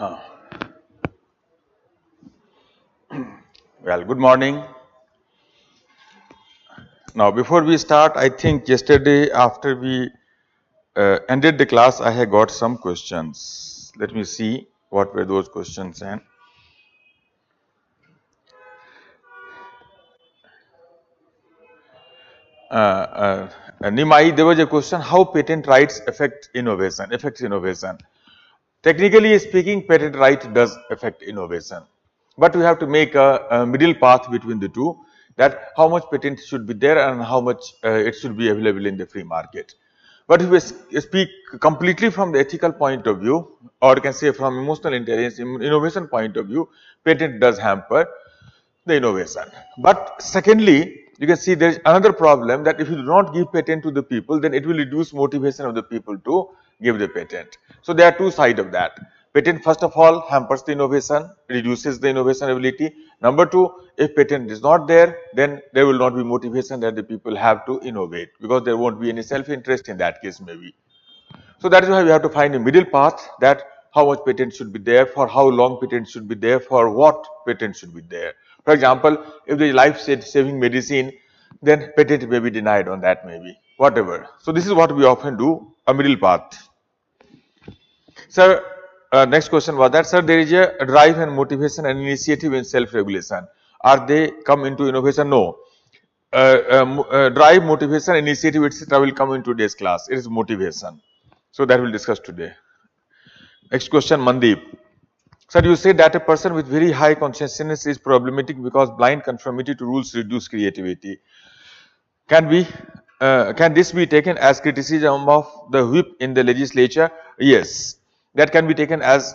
Huh. Well, good morning. Now, before we start, I think yesterday after we ended the class, I had got some questions. Let me see what were those questions. And Nimai, there was a question: how patent rights affect innovation? Affects innovation. Technically speaking, patent right does affect innovation, but we have to make a middle path between the two. That how much patent should be there and how much it should be available in the free market. But if we speak completely from the ethical point of view, or you can say from emotional intelligence, innovation point of view, patent does hamper the innovation. But secondly, you can see there is another problem that if you do not give patent to the people, then it will reduce motivation of the people to give the patent. So there are two sides of that. Patent first of all hampers the innovation, reduces the innovation ability. Number two, if patent is not there, then there will not be motivation that the people have to innovate, because there won't be any self-interest in that case maybe. So that is why we have to find a middle path, that how much patent should be there, for how long patent should be there, for what patent should be there. For example, if the life-saving medicine, then patent may be denied on that maybe, whatever. So this is what we often do, a middle path. Sir, next question was that, sir, there is a drive and motivation and initiative in self-regulation. Are they come into innovation? No. Drive, motivation, initiative, etc. will come in today's class. It is motivation. So that we'll discuss today. Next question, Mandeep. Sir, you say that a person with very high consciousness is problematic because blind conformity to rules reduce creativity. Can this be taken as criticism of the whip in the legislature? Yes, that can be taken as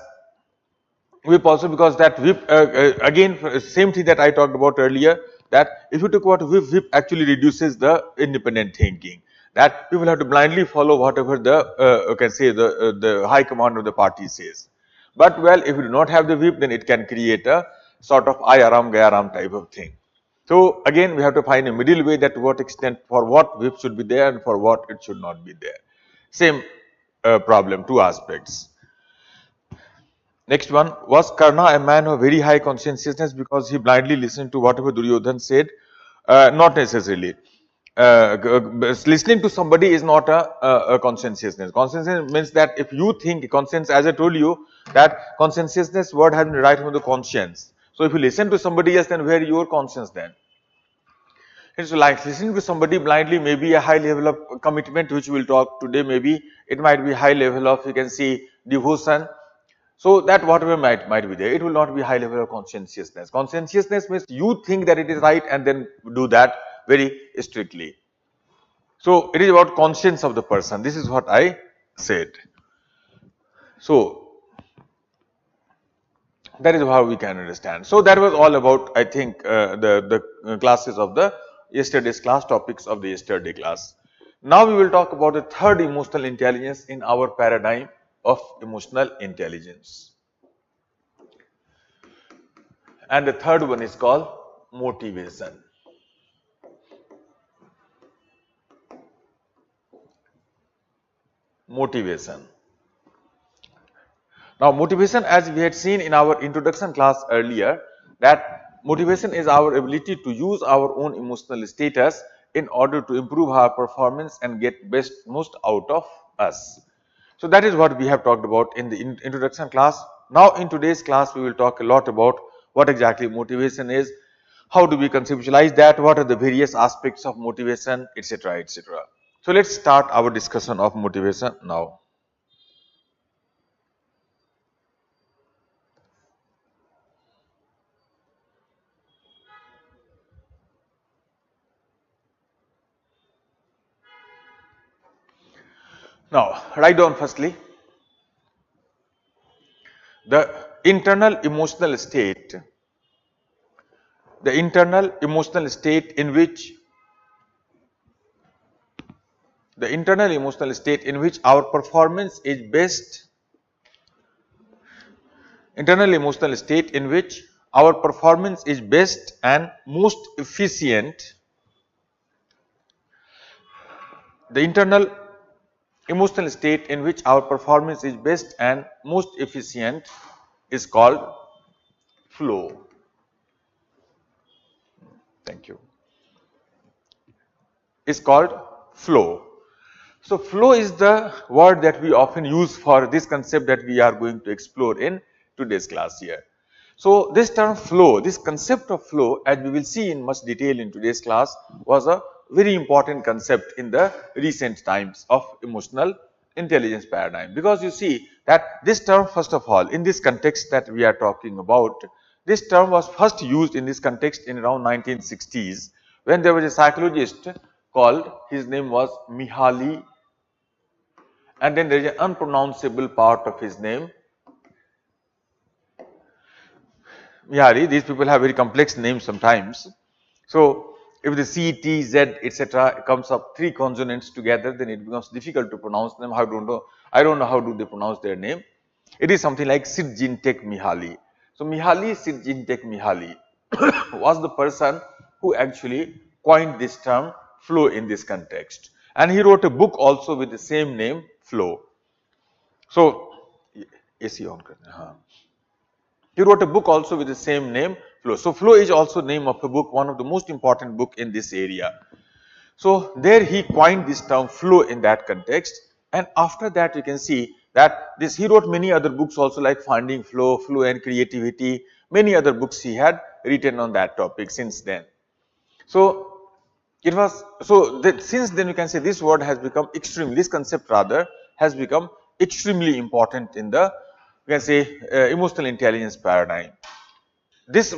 whip also, because that whip again same thing that I talked about earlier, that if you talk about whip actually reduces the independent thinking, that people have to blindly follow whatever the you can say the high command of the party says. But well, if you do not have the whip, then it can create a sort of I aram gaya ram type of thing. So again we have to find a middle way, that to what extent, for what whip should be there and for what it should not be there. Same problem, two aspects. Next one, was Karna a man of very high conscientiousness because he blindly listened to whatever Duryodhan said? Not necessarily. Listening to somebody is not a conscientiousness. Conscientiousness means that if you think, conscience, as I told you, that conscientiousness word has been derived from the conscience. So if you listen to somebody else, then where is your conscience then? It's like listening to somebody blindly may be a high level of commitment, which we'll talk today. Maybe it might be high level of, you can see, devotion. So that whatever might be there, it will not be high level of conscientiousness. Conscientiousness means you think that it is right and then do that very strictly. So it is about conscience of the person. This is what I said. So that is how we can understand. So that was all about, I think, the classes of the yesterday's class, topics of the yesterday class. Now we will talk about the third emotional intelligence in our paradigm of emotional intelligence. And the third one is called motivation. Motivation. Now motivation, as we had seen in our introduction class earlier, that motivation is our ability to use our own emotional status in order to improve our performance and get most out of us. So that is what we have talked about in the introduction class. Now in today's class we will talk a lot about what exactly motivation is, how do we conceptualize that, what are the various aspects of motivation, etc., etc. So let's start our discussion of motivation now. Now write down firstly the internal emotional state, the internal emotional state in which our performance is best, internal emotional state in which our performance is best and most efficient, the internal emotional state in which our performance is best and most efficient is called flow. Thank you. Is called flow. So, flow is the word that we often use for this concept that we are going to explore in today's class here. So, this term flow, this concept of flow, as we will see in much detail in today's class, was a very important concept in the recent times of emotional intelligence paradigm. Because you see that this term, first of all, in this context that we are talking about, this term was first used in this context in around 1960s, when there was a psychologist called, his name was Mihaly, and then there is an unpronounceable part of his name, Mihaly. These people have very complex names sometimes. So, if the C, T, Z, etc. comes up 3 consonants together, then it becomes difficult to pronounce them. I don't know how do they pronounce their name. It is something like Csikszentmihalyi Mihaly. So, Mihaly Csikszentmihalyi Mihaly was the person who actually coined this term flow in this context. And he wrote a book also with the same name, Flow. So, AC on karna. He wrote a book also with the same name, Flow. So, Flow is also name of a book, one of the most important book in this area. So, there he coined this term flow in that context, and after that you can see that he wrote many other books also, like Finding Flow, Flow and Creativity, many other books he had written on that topic since then. So, it was, so that since then you can say this word has become extremely, this concept rather has become extremely important in the, you can say, emotional intelligence paradigm. This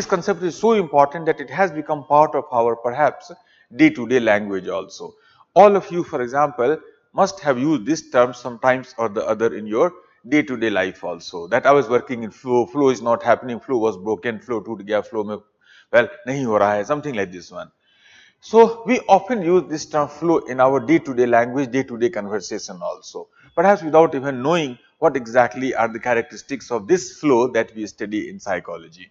concept is so important that it has become part of our perhaps day-to-day language also. All of you, for example, must have used this term sometimes or the other in your day-to-day life also. That I was working in flow, flow is not happening, flow was broken, flow toot gaya, flow mein, well, nahi ho raha hai, something like this one. So, we often use this term flow in our day-to-day language, day-to-day conversation also, perhaps without even knowing what exactly are the characteristics of this flow that we study in psychology.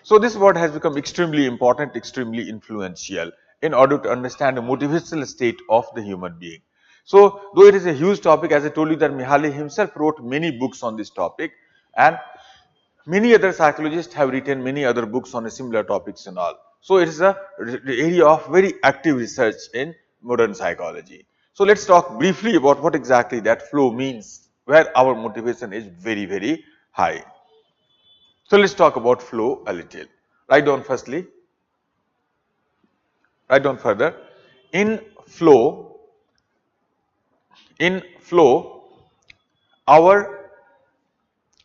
So, this word has become extremely important, extremely influential in order to understand the motivational state of the human being. So, though it is a huge topic, as I told you that Mihaly himself wrote many books on this topic, and many other psychologists have written many other books on a similar topics and all. So, it is a area of very active research in modern psychology. So, let us talk briefly about what exactly that flow means, where our motivation is very, very high. So, let us talk about flow a little. Write down firstly, write down further. In flow, our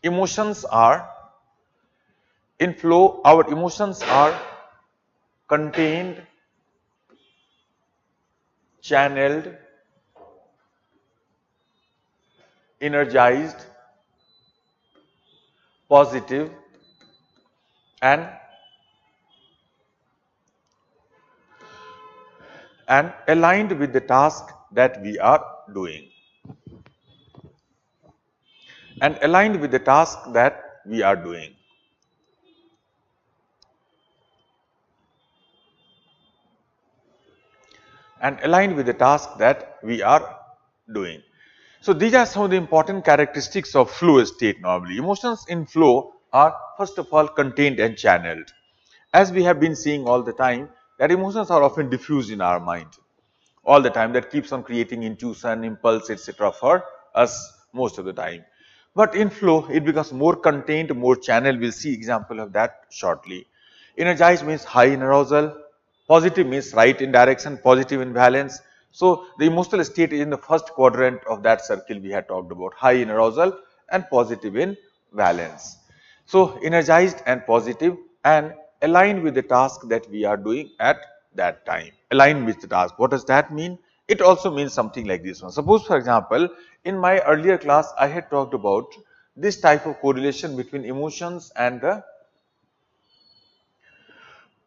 emotions are, in flow, our emotions are contained, channeled, energized, positive, and aligned with the task that we are doing. And aligned with the task that we are doing. And aligned with the task that we are doing. So, these are some of the important characteristics of flow state normally. Emotions in flow are first of all contained and channeled. As we have been seeing all the time, that emotions are often diffused in our mind all the time, that keeps on creating intuition, impulse, etc. for us most of the time. But in flow, it becomes more contained, more channeled. We will see example of that shortly. Energized means high in arousal, positive means right in direction, positive in balance. So, the emotional state is in the first quadrant of that circle we had talked about, high in arousal and positive in balance. So, energized and positive and aligned with the task that we are doing at that time. Aligned with the task. What does that mean? It also means something like this one. Suppose, for example, in my earlier class, I had talked about this type of correlation between emotions and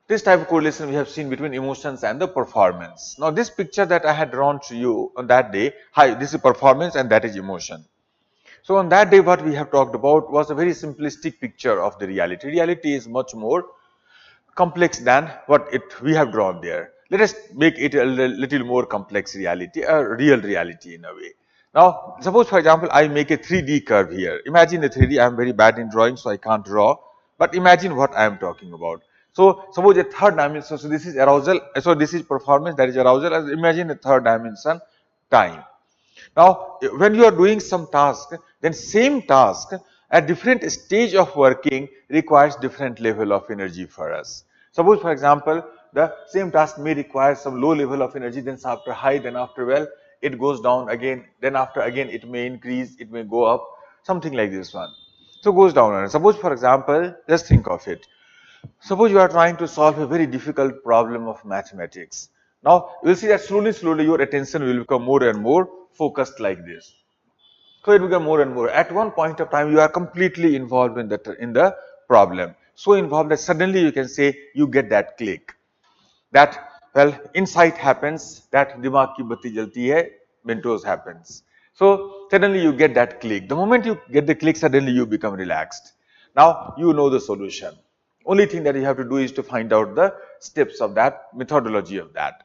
this type of correlation we have seen between emotions and the performance. Now, this picture that I had drawn to you on that day, hi, this is performance and that is emotion. So, on that day what we have talked about was a very simplistic picture of the reality. Reality is much more complex than what we have drawn there. Let us make it a little more complex reality, a real reality in a way. Now, suppose for example, I make a 3D curve here. Imagine a 3D, I am very bad in drawing, so I can't draw, but imagine what I am talking about. So, suppose a third dimension, so this is arousal, so this is performance, that is arousal, and imagine a third dimension, time. Now, when you are doing some task, then same task at different stage of working requires different level of energy for us. Suppose for example, the same task may require some low level of energy, then after high, then after well, it goes down again, then after again it may increase, it may go up, something like this one. So goes down. And suppose for example, just think of it. Suppose you are trying to solve a very difficult problem of mathematics. Now, you will see that slowly your attention will become more and more focused like this. So, it will become more and more. At one point of time, you are completely involved in the problem. So involved that suddenly you can say you get that click. That, well, insight happens, that dimag ki batti jalti hai, Mentos happens. So, suddenly you get that click. The moment you get the click, suddenly you become relaxed. Now, you know the solution. Only thing that you have to do is to find out the steps of that, methodology of that.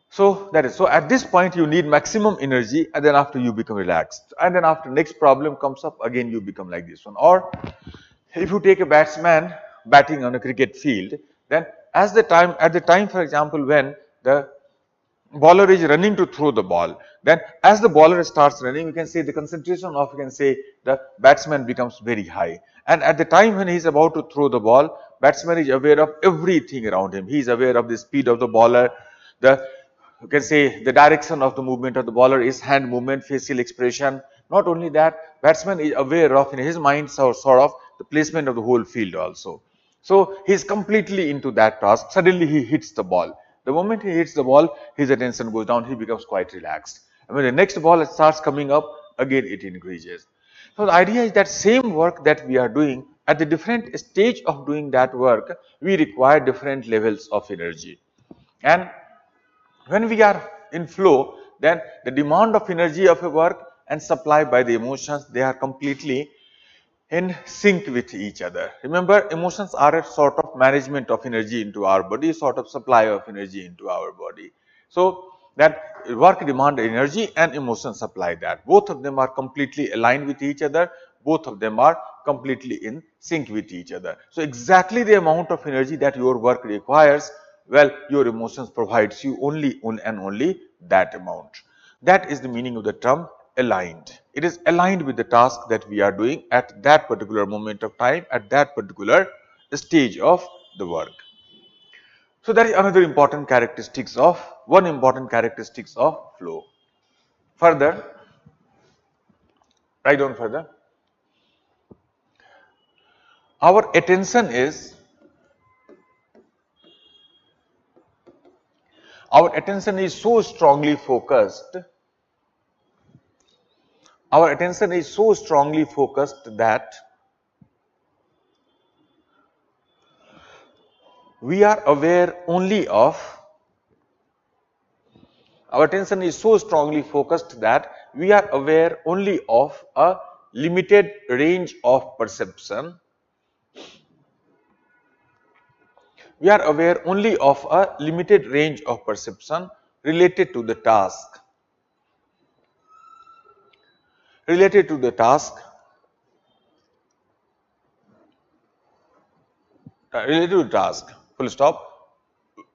So that is, so at this point you need maximum energy, and then after you become relaxed, and then after next problem comes up, again you become like this one. Or if you take a batsman batting on a cricket field, then at the time for example when the bowler is running to throw the ball, then as the bowler starts running, you can say the concentration of, you can say, the batsman becomes very high. And at the time when he is about to throw the ball, batsman is aware of everything around him. He is aware of the speed of the bowler, the, you can say, the direction of the movement of the bowler, his hand movement, facial expression. Not only that, batsman is aware of, in his mind, sort of the placement of the whole field also. So he is completely into that task. Suddenly he hits the ball. The moment he hits the ball, his attention goes down, he becomes quite relaxed. And when the next ball starts coming up, again it increases. So the idea is that same work that we are doing, at the different stage of doing that work, we require different levels of energy. And when we are in flow, then the demand of energy of a work and supply by the emotions, they are completely in sync with each other. Remember, emotions are a sort of management of energy into our body, sort of supply of energy into our body. So that work demand energy and emotion supply that. Both of them are completely aligned with each other. Both of them are completely in sync with each other. So exactly the amount of energy that your work requires, well, your emotions provides you only and only that amount. That is the meaning of the term aligned. It is aligned with the task that we are doing at that particular moment of time, at that particular stage of the work. So that is another important characteristics of, one important characteristics of flow. Further, write down further. Our attention is so strongly focused. Our attention is so strongly focused that we are aware only of, our attention is so strongly focused that we are aware only of a limited range of perception. We are aware only of a limited range of perception related to the task. Related to the task. Related to the task. Full stop.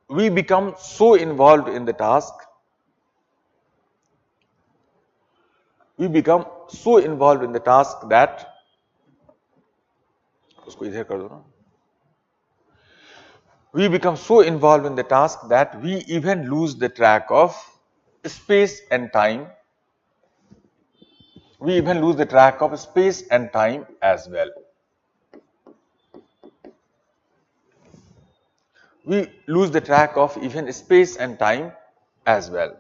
We become so involved in the task. We become so involved in the task that, उसको इधर कर दो ना. We become so involved in the task that we even lose the track of space and time. We even lose the track of space and time as well. We lose the track of even space and time as well.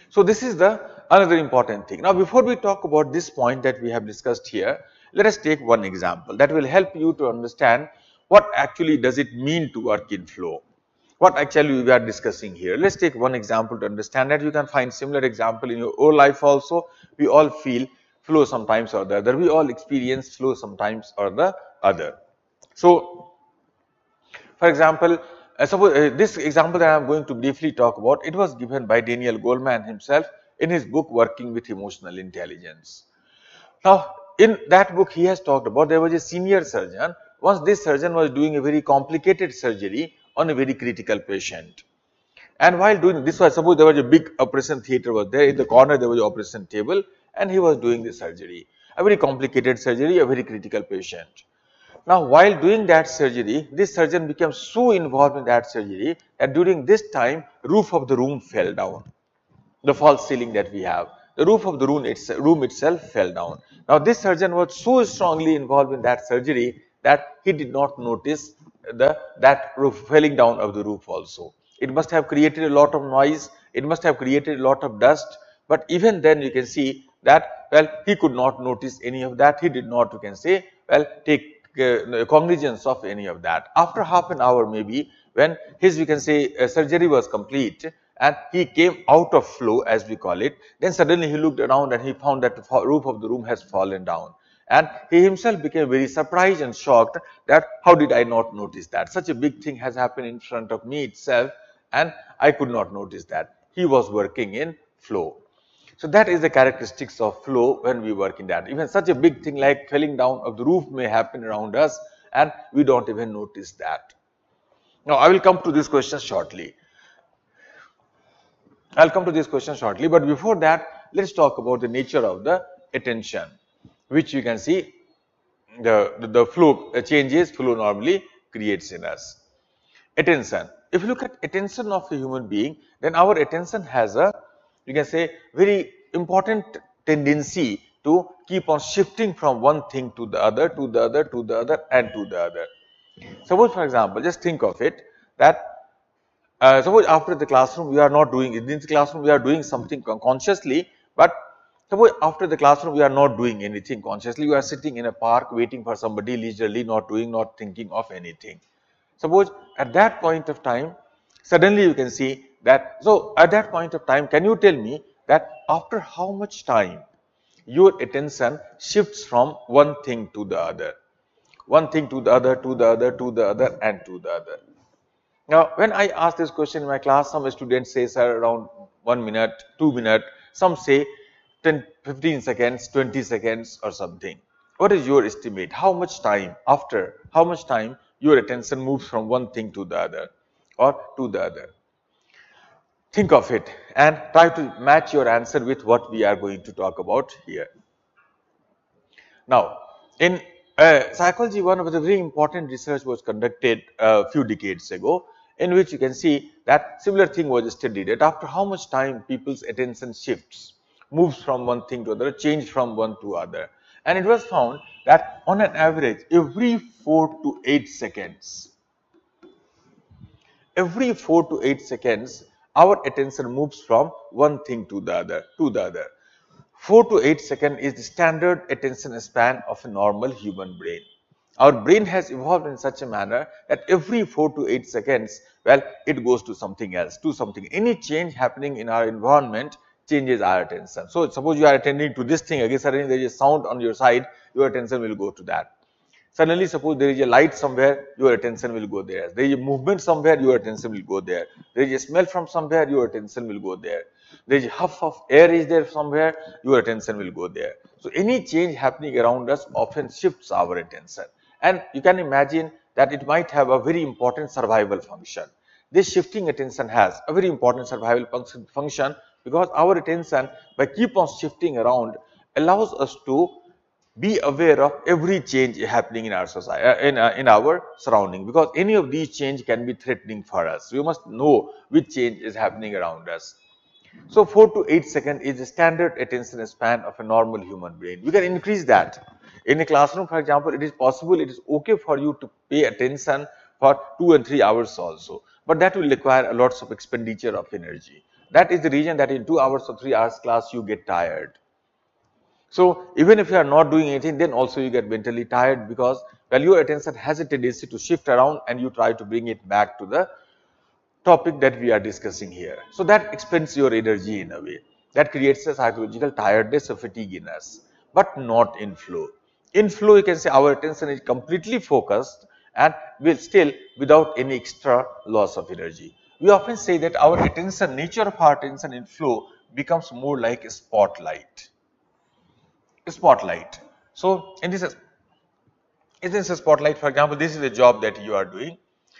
So this is the another important thing. Now before we talk about this point that we have discussed here, let us take one example that will help you to understand what actually does it mean to work in flow. What actually we are discussing here. Let's take one example to understand that. You can find similar example in your own life also. We all feel flow sometimes or the other. We all experience flow sometimes or the other. So for example, suppose this example that I am going to briefly talk about, it was given by Daniel Goleman himself in his book Working with Emotional Intelligence. Now, in that book, he has talked about there was a senior surgeon. Once this surgeon was doing a very complicated surgery on a very critical patient. And while doing this, was suppose there was a big operation theater was there. In the corner, there was an operation table, and he was doing the surgery. A very complicated surgery, a very critical patient. Now, while doing that surgery, this surgeon became so involved in that surgery that during this time, roof of the room fell down. The false ceiling that we have, the roof of the room itself fell down. Now, this surgeon was so strongly involved in that surgery that he did not notice that roof falling down of the roof also. It must have created a lot of noise, it must have created a lot of dust, but even then you can see that, well, he could not notice any of that. He did not, you can say, well, take cognizance of any of that. After half an hour maybe, when his, we can say, surgery was complete and he came out of flow, as we call it, then suddenly he looked around and he found that the roof of the room has fallen down. And he himself became very surprised and shocked that how did I not notice that? Such a big thing has happened in front of me itself and I could not notice that. He was working in flow. So that is the characteristics of flow when we work in that. Even such a big thing like falling down of the roof may happen around us and we don't even notice that. Now, I will come to this question shortly. I'll come to this question shortly, but before that, let's talk about the nature of the attention, which you can see the flow changes flow normally creates in us. Attention. If you look at attention of a human being, then our attention has a, you can say, very important tendency to keep on shifting from one thing to the other, to the other, to the other, and to the other. Suppose, for example, just think of it that suppose after the classroom we are not doing it. In the classroom we are doing something consciously, but suppose after the classroom we are not doing anything consciously. We are sitting in a park waiting for somebody leisurely, not doing, not thinking of anything. Suppose at that point of time, suddenly you can see that, so at that point of time, can you tell me that after how much time your attention shifts from one thing to the other, one thing to the other, to the other, to the other, and to the other. Now, when I ask this question in my class, some students say, sir, around 1 minute, 2 minutes, some say 10, 15 seconds, 20 seconds or something. What is your estimate? How much time, after how much time your attention moves from one thing to the other or to the other? Think of it and try to match your answer with what we are going to talk about here. Now, in psychology, one of the very important research was conducted a few decades ago, in which you can see that similar thing was studied, that after how much time people's attention shifts, moves from one thing to other, change from one to other. And it was found that on an average, every 4 to 8 seconds, our attention moves from one thing to the other, 4 to 8 seconds is the standard attention span of a normal human brain. Our brain has evolved in such a manner that every 4 to 8 seconds, well, it goes to something else, to something. Any change happening in our environment changes our attention. So, suppose you are attending to this thing, again suddenly there is a sound on your side, your attention will go to that. Suddenly, suppose there is a light somewhere, your attention will go there. There is a movement somewhere, your attention will go there. There is a smell from somewhere, your attention will go there. There is a huff of air is there somewhere, your attention will go there. So, any change happening around us often shifts our attention. And you can imagine that it might have a very important survival function. This shifting attention has a very important survival function because our attention, by keep on shifting around, allows us to be aware of every change happening in our society, in our surrounding, because any of these change can be threatening for us. We must know which change is happening around us. So 4 to 8 seconds is the standard attention span of a normal human brain. We can increase that. In a classroom, for example, it is possible, it is okay for you to pay attention for 2 and 3 hours also, but that will require a lots of expenditure of energy. That is the reason that in 2 hours or 3 hours class you get tired. So, even if you are not doing anything, then also you get mentally tired because, well, your attention has a tendency to shift around and you try to bring it back to the topic that we are discussing here. So, that expends your energy in a way. That creates a psychological tiredness or fatigue in us, but not in flow. In flow, you can say our attention is completely focused and will still without any extra loss of energy. We often say that our attention, nature of our attention in flow becomes more like a spotlight. A spotlight. So in this spotlight, for example, this is a job that you are doing.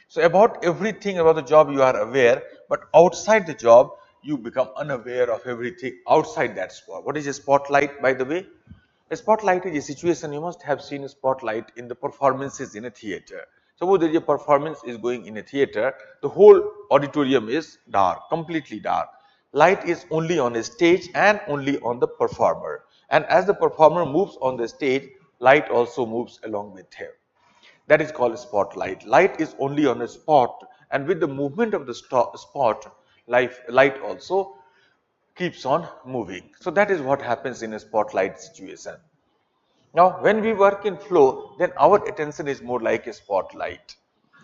So about everything about the job you are aware, but outside the job you become unaware of everything outside that spot. What is a spotlight, by the way? A spotlight is a situation. You must have seen a spotlight in the performances in a theater. Suppose there is a performance is going in a theater, the whole auditorium is dark, completely dark. Light is only on a stage and only on the performer. And as the performer moves on the stage, light also moves along with him. That is called a spotlight. Light is only on a spot, and with the movement of the spot, light also keeps on moving. So that is what happens in a spotlight situation. Now, when we work in flow, then our attention is more like a spotlight.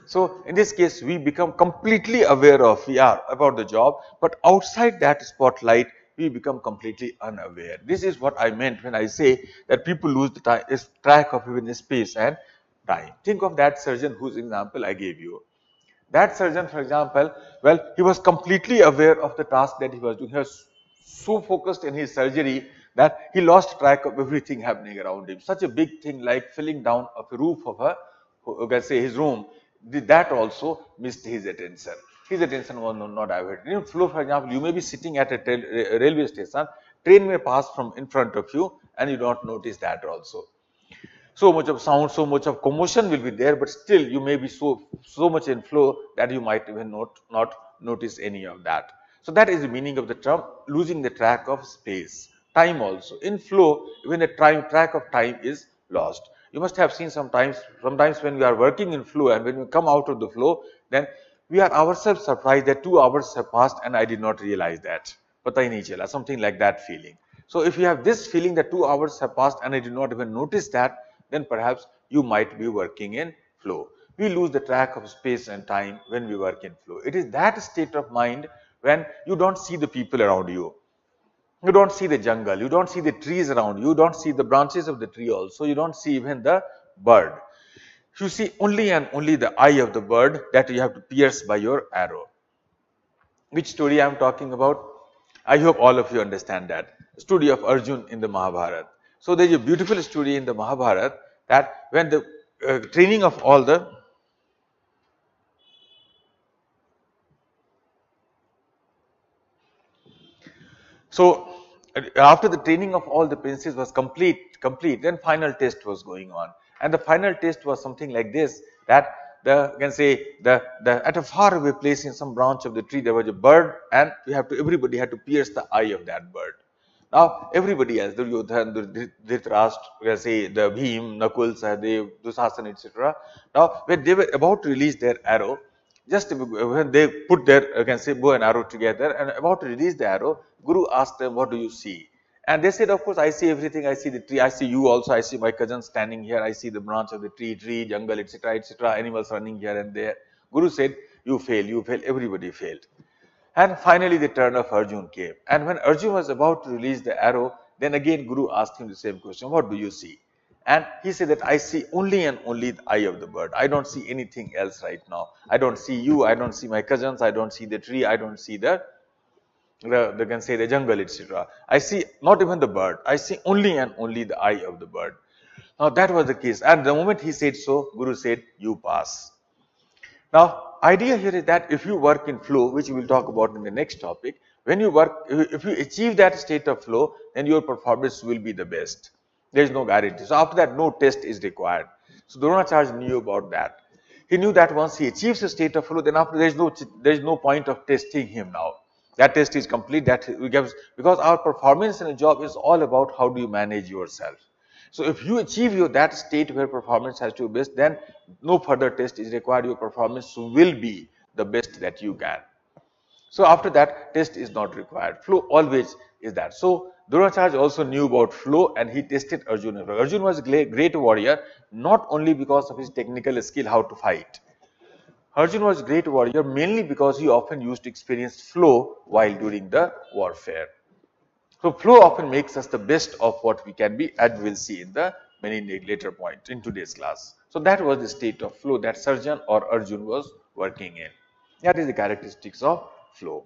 So in this case, we become completely aware of, about the job, but outside that spotlight, we become completely unaware. This is what I meant when I say that people lose the track of even space and time. Think of that surgeon whose example I gave you. That surgeon, for example, well, he was completely aware of the task that he was doing. He was so focused in his surgery that he lost track of everything happening around him. Such a big thing like filling down of a roof of let's say his room, that also missed his attention. His attention was not diverted. In flow, for example, you may be sitting at a railway station, train may pass from in front of you and you don't notice that also. So much of sound, so much of commotion will be there, but still you may be so much in flow that you might even not notice any of that. So that is the meaning of the term losing the track of space. Time also. In flow, even the track of time is lost. You must have seen sometimes when we are working in flow and when we come out of the flow, then we are ourselves surprised that 2 hours have passed and I did not realize that. Pata hi nahi chala, something like that feeling. So if you have this feeling that 2 hours have passed and I did not even notice that, then perhaps you might be working in flow. We lose the track of space and time when we work in flow. It is that state of mind when you don't see the people around you. You don't see the jungle, you don't see the trees around you, you don't see the branches of the tree also, you don't see even the bird. You see only and only the eye of the bird that you have to pierce by your arrow. Which story I am talking about? I hope all of you understand that. Story of Arjun in the Mahabharata. So there is a beautiful story in the Mahabharata that when the training of all the after the training of all the princes was complete, then final test was going on. And the final test was something like this, that you can say at a far away place in some branch of the tree there was a bird and everybody had to pierce the eye of that bird. Now everybody else, the Duryodhan, Dhritarashtra, we can say the Bhim, Nakul, Sahadev, Dusasana, etc. Now when they were about to release their arrow, just when they put their, you can say, bow and arrow together and about to release the arrow, Guru asked them, what do you see? And they said, of course, I see everything. I see the tree. I see you also. I see my cousin standing here. I see the branch of the tree, jungle, etc., etc., animals running here and there. Guru said, you fail, everybody failed. And finally, the turn of Arjun came. And when Arjun was about to release the arrow, then again Guru asked him the same question, what do you see? And he said that I see only and only the eye of the bird. I don't see anything else right now. I don't see you. I don't see my cousins. I don't see the tree. I don't see they can say the jungle, etc. I see not even the bird. I see only and only the eye of the bird. Now that was the case. And the moment he said so, Guru said, you pass. Now, idea here is that if you work in flow, which we will talk about in the next topic, when you work, if you achieve that state of flow, then your performance will be the best. There is no guarantee. So after that, no test is required. So Dronacharya knew about that. He knew that once he achieves a state of flow, then after there is no point of testing him now. That test is complete. That we give, because our performance in a job is all about how do you manage yourself. So if you achieve that state where performance has to be best, then no further test is required. Your performance will be the best that you can. So after that, test is not required. Flow always is that. So Dronacharya also knew about flow and he tested Arjuna. Arjuna was a great warrior, not only because of his technical skill how to fight. Arjuna was a great warrior mainly because he often used to experience flow while during the warfare. So flow often makes us the best of what we can be, as we will see in the many later point in today's class. So that was the state of flow that Sarjan or Arjun was working in. That is the characteristics of flow.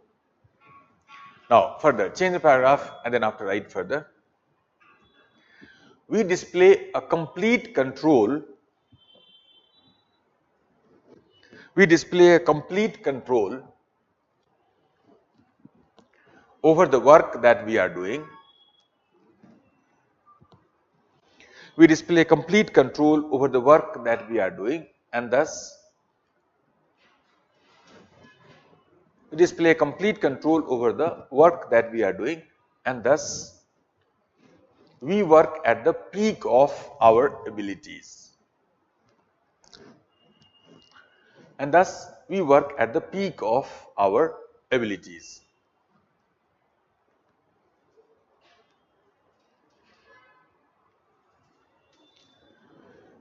Now further, change the paragraph and then after write further. We display a complete control. We display a complete control over the work that we are doing. We display complete control over the work that we are doing, and thus we display complete control over the work that we are doing, and thus we work at the peak of our abilities. And thus we work at the peak of our abilities.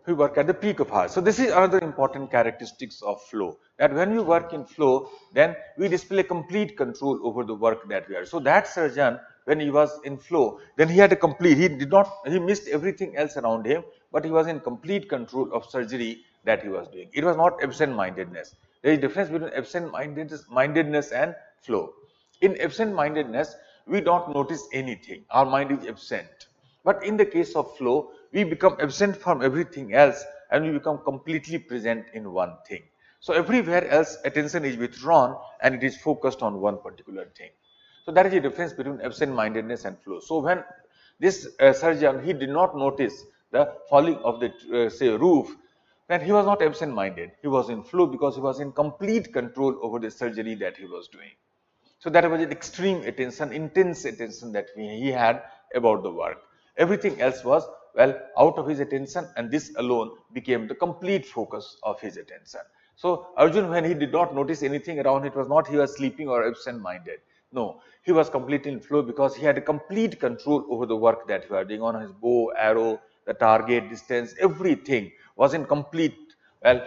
We work at the peak of ours. So this is another important characteristics of flow, that when we work in flow, then we display complete control over the work that we are. So that surgeon, when he was in flow, then he had a complete, he missed everything else around him, but he was in complete control of surgery that he was doing. It was not absent-mindedness. There is a difference between absent-mindedness and flow. In absent-mindedness, we don't notice anything. Our mind is absent. But in the case of flow, we become absent from everything else and we become completely present in one thing. So everywhere else attention is withdrawn and it is focused on one particular thing. So that is the difference between absent-mindedness and flow. So when this surgeon, he did not notice the falling of the say roof, then he was not absent-minded. He was in flow because he was in complete control over the surgery that he was doing. So that was an extreme attention, intense attention that he had about the work. Everything else was, well, out of his attention, and this alone became the complete focus of his attention. So Arjun, when he did not notice anything around, it was not he was sleeping or absent-minded. No, he was completely in flow because he had a complete control over the work that he was doing on his bow, arrow, the target, distance, everything was in complete, well,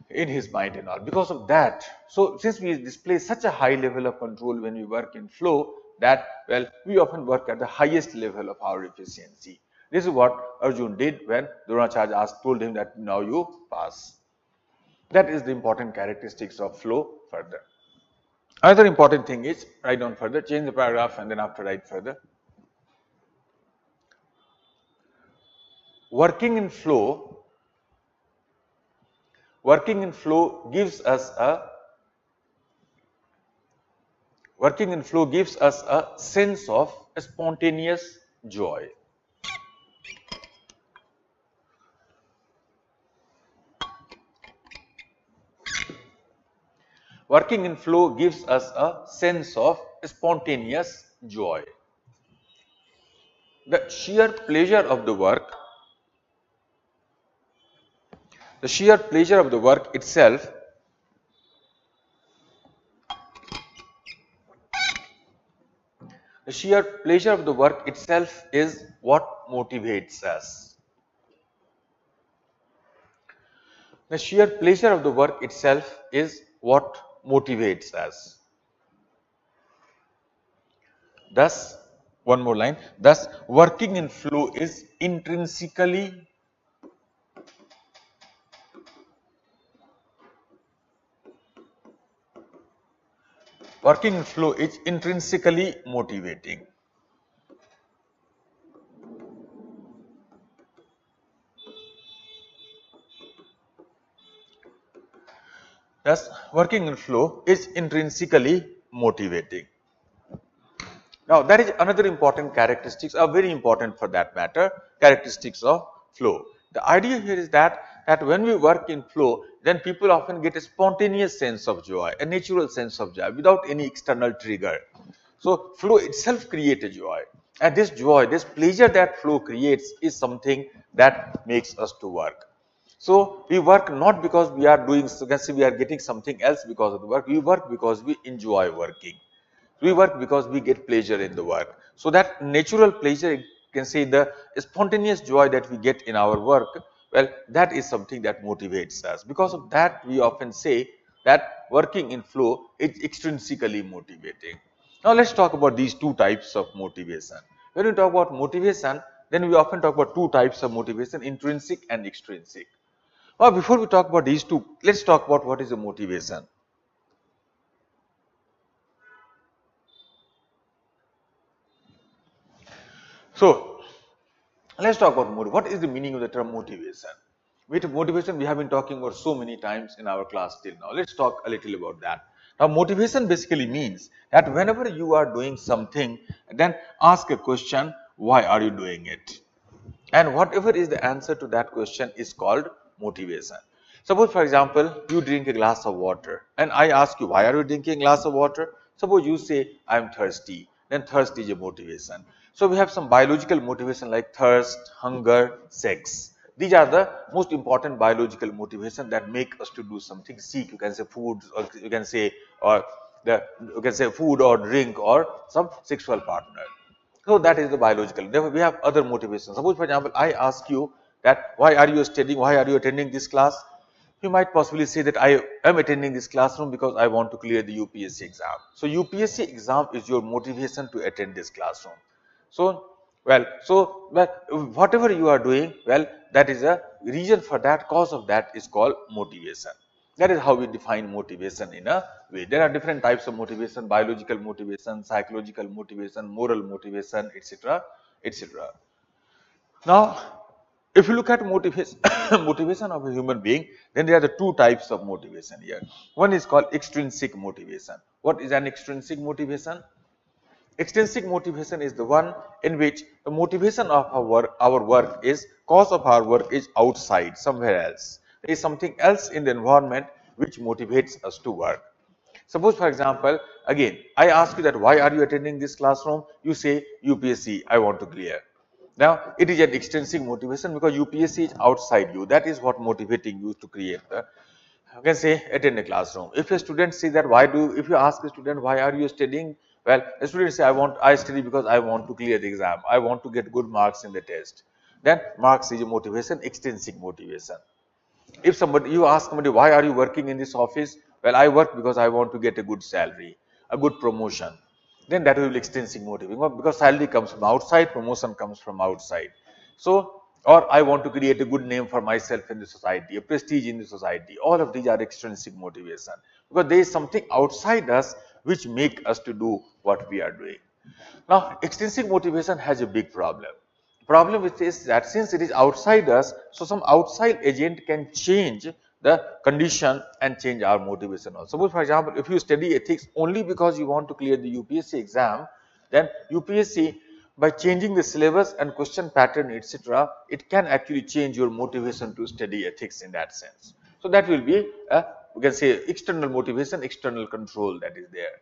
in his mind and all. Because of that, so since we display such a high level of control when we work in flow, that, well, we often work at the highest level of our efficiency. This is what Arjun did when Dronacharya told him that now you pass. That is the important characteristics of flow further. Another important thing is, write down further, change the paragraph and then after write further. Working in flow gives us a sense of spontaneous joy. Working in flow gives us a sense of spontaneous joy. The sheer pleasure of the work, itself is what motivates us. The sheer pleasure of the work itself is what motivates us. Thus, one more line, thus working in flow is intrinsically motivating. Thus, working in flow is intrinsically motivating. Now, that is another important characteristics, very important for that matter, characteristics of flow. The idea here is that when we work in flow, then people often get a spontaneous sense of joy, a natural sense of joy without any external trigger. So, flow itself creates a joy, and this joy, this pleasure that flow creates is something that makes us to work. So, we work not because we are doing, we are getting something else because of the work, we work because we enjoy working. We work because we get pleasure in the work. So that natural pleasure, you can say the spontaneous joy that we get in our work, well, that is something that motivates us. Because of that, we often say that working in flow is extrinsically motivating. Now let's talk about these two types of motivation. When we talk about motivation, then we often talk about two types of motivation, intrinsic and extrinsic. Now before we talk about these two, let's talk about what is a motivation. So let's talk about motivation. What is the meaning of the term motivation? With motivation, we have been talking about so many times in our class till now. Let's talk a little about that. Now, motivation basically means that whenever you are doing something, then ask a question, why are you doing it? And whatever is the answer to that question is called motivation. Suppose, for example, you drink a glass of water and I ask you, why are you drinking a glass of water? Suppose you say, I am thirsty. Then thirst is a motivation. So we have some biological motivation like thirst, hunger, sex. These are the most important biological motivation that make us to do something. Seek, you can say food, or you can say, or you can say food or drink or some sexual partner. So that is the biological. Therefore, we have other motivations. Suppose, for example, I ask you that why are you studying, why are you attending this class? You might possibly say that I am attending this classroom because I want to clear the UPSC exam. So UPSC exam is your motivation to attend this classroom. So, whatever you are doing, well, that is a reason for that, cause of that is called motivation. That is how we define motivation in a way. There are different types of motivation: biological motivation, psychological motivation, moral motivation, etc., etc. Now, if you look at motivation, motivation of a human being, then there are the two types of motivation here. One is called extrinsic motivation. What is an extrinsic motivation? Extrinsic motivation is the one in which the motivation of our work is, cause of our work is outside, somewhere else. There is something else in the environment which motivates us to work. Suppose, for example, again, I ask you that why are you attending this classroom? You say UPSC, I want to clear. Now, it is an extrinsic motivation because UPSC is outside you. That is what motivating you to create the, you can say, attend a classroom. If a student says that if you ask a student why are you studying? Well, a student say I study because I want to clear the exam. I want to get good marks in the test. Then marks is a motivation, extrinsic motivation. If you ask somebody why are you working in this office? Well, I work because I want to get a good salary, a good promotion. Then that will be extrinsic motivation because salary comes from outside, promotion comes from outside. So, or I want to create a good name for myself in the society, a prestige in the society. All of these are extrinsic motivation because there is something outside us which make us to do what we are doing. Now, extrinsic motivation has a big problem. Problem which is that since it is outside us, so some outside agent can change the condition and change our motivation also. Suppose, for example, if you study ethics only because you want to clear the UPSC exam, then UPSC, by changing the syllabus and question pattern, etc., it can actually change your motivation to study ethics in that sense. So that will be a, we can say, external motivation, external control that is there.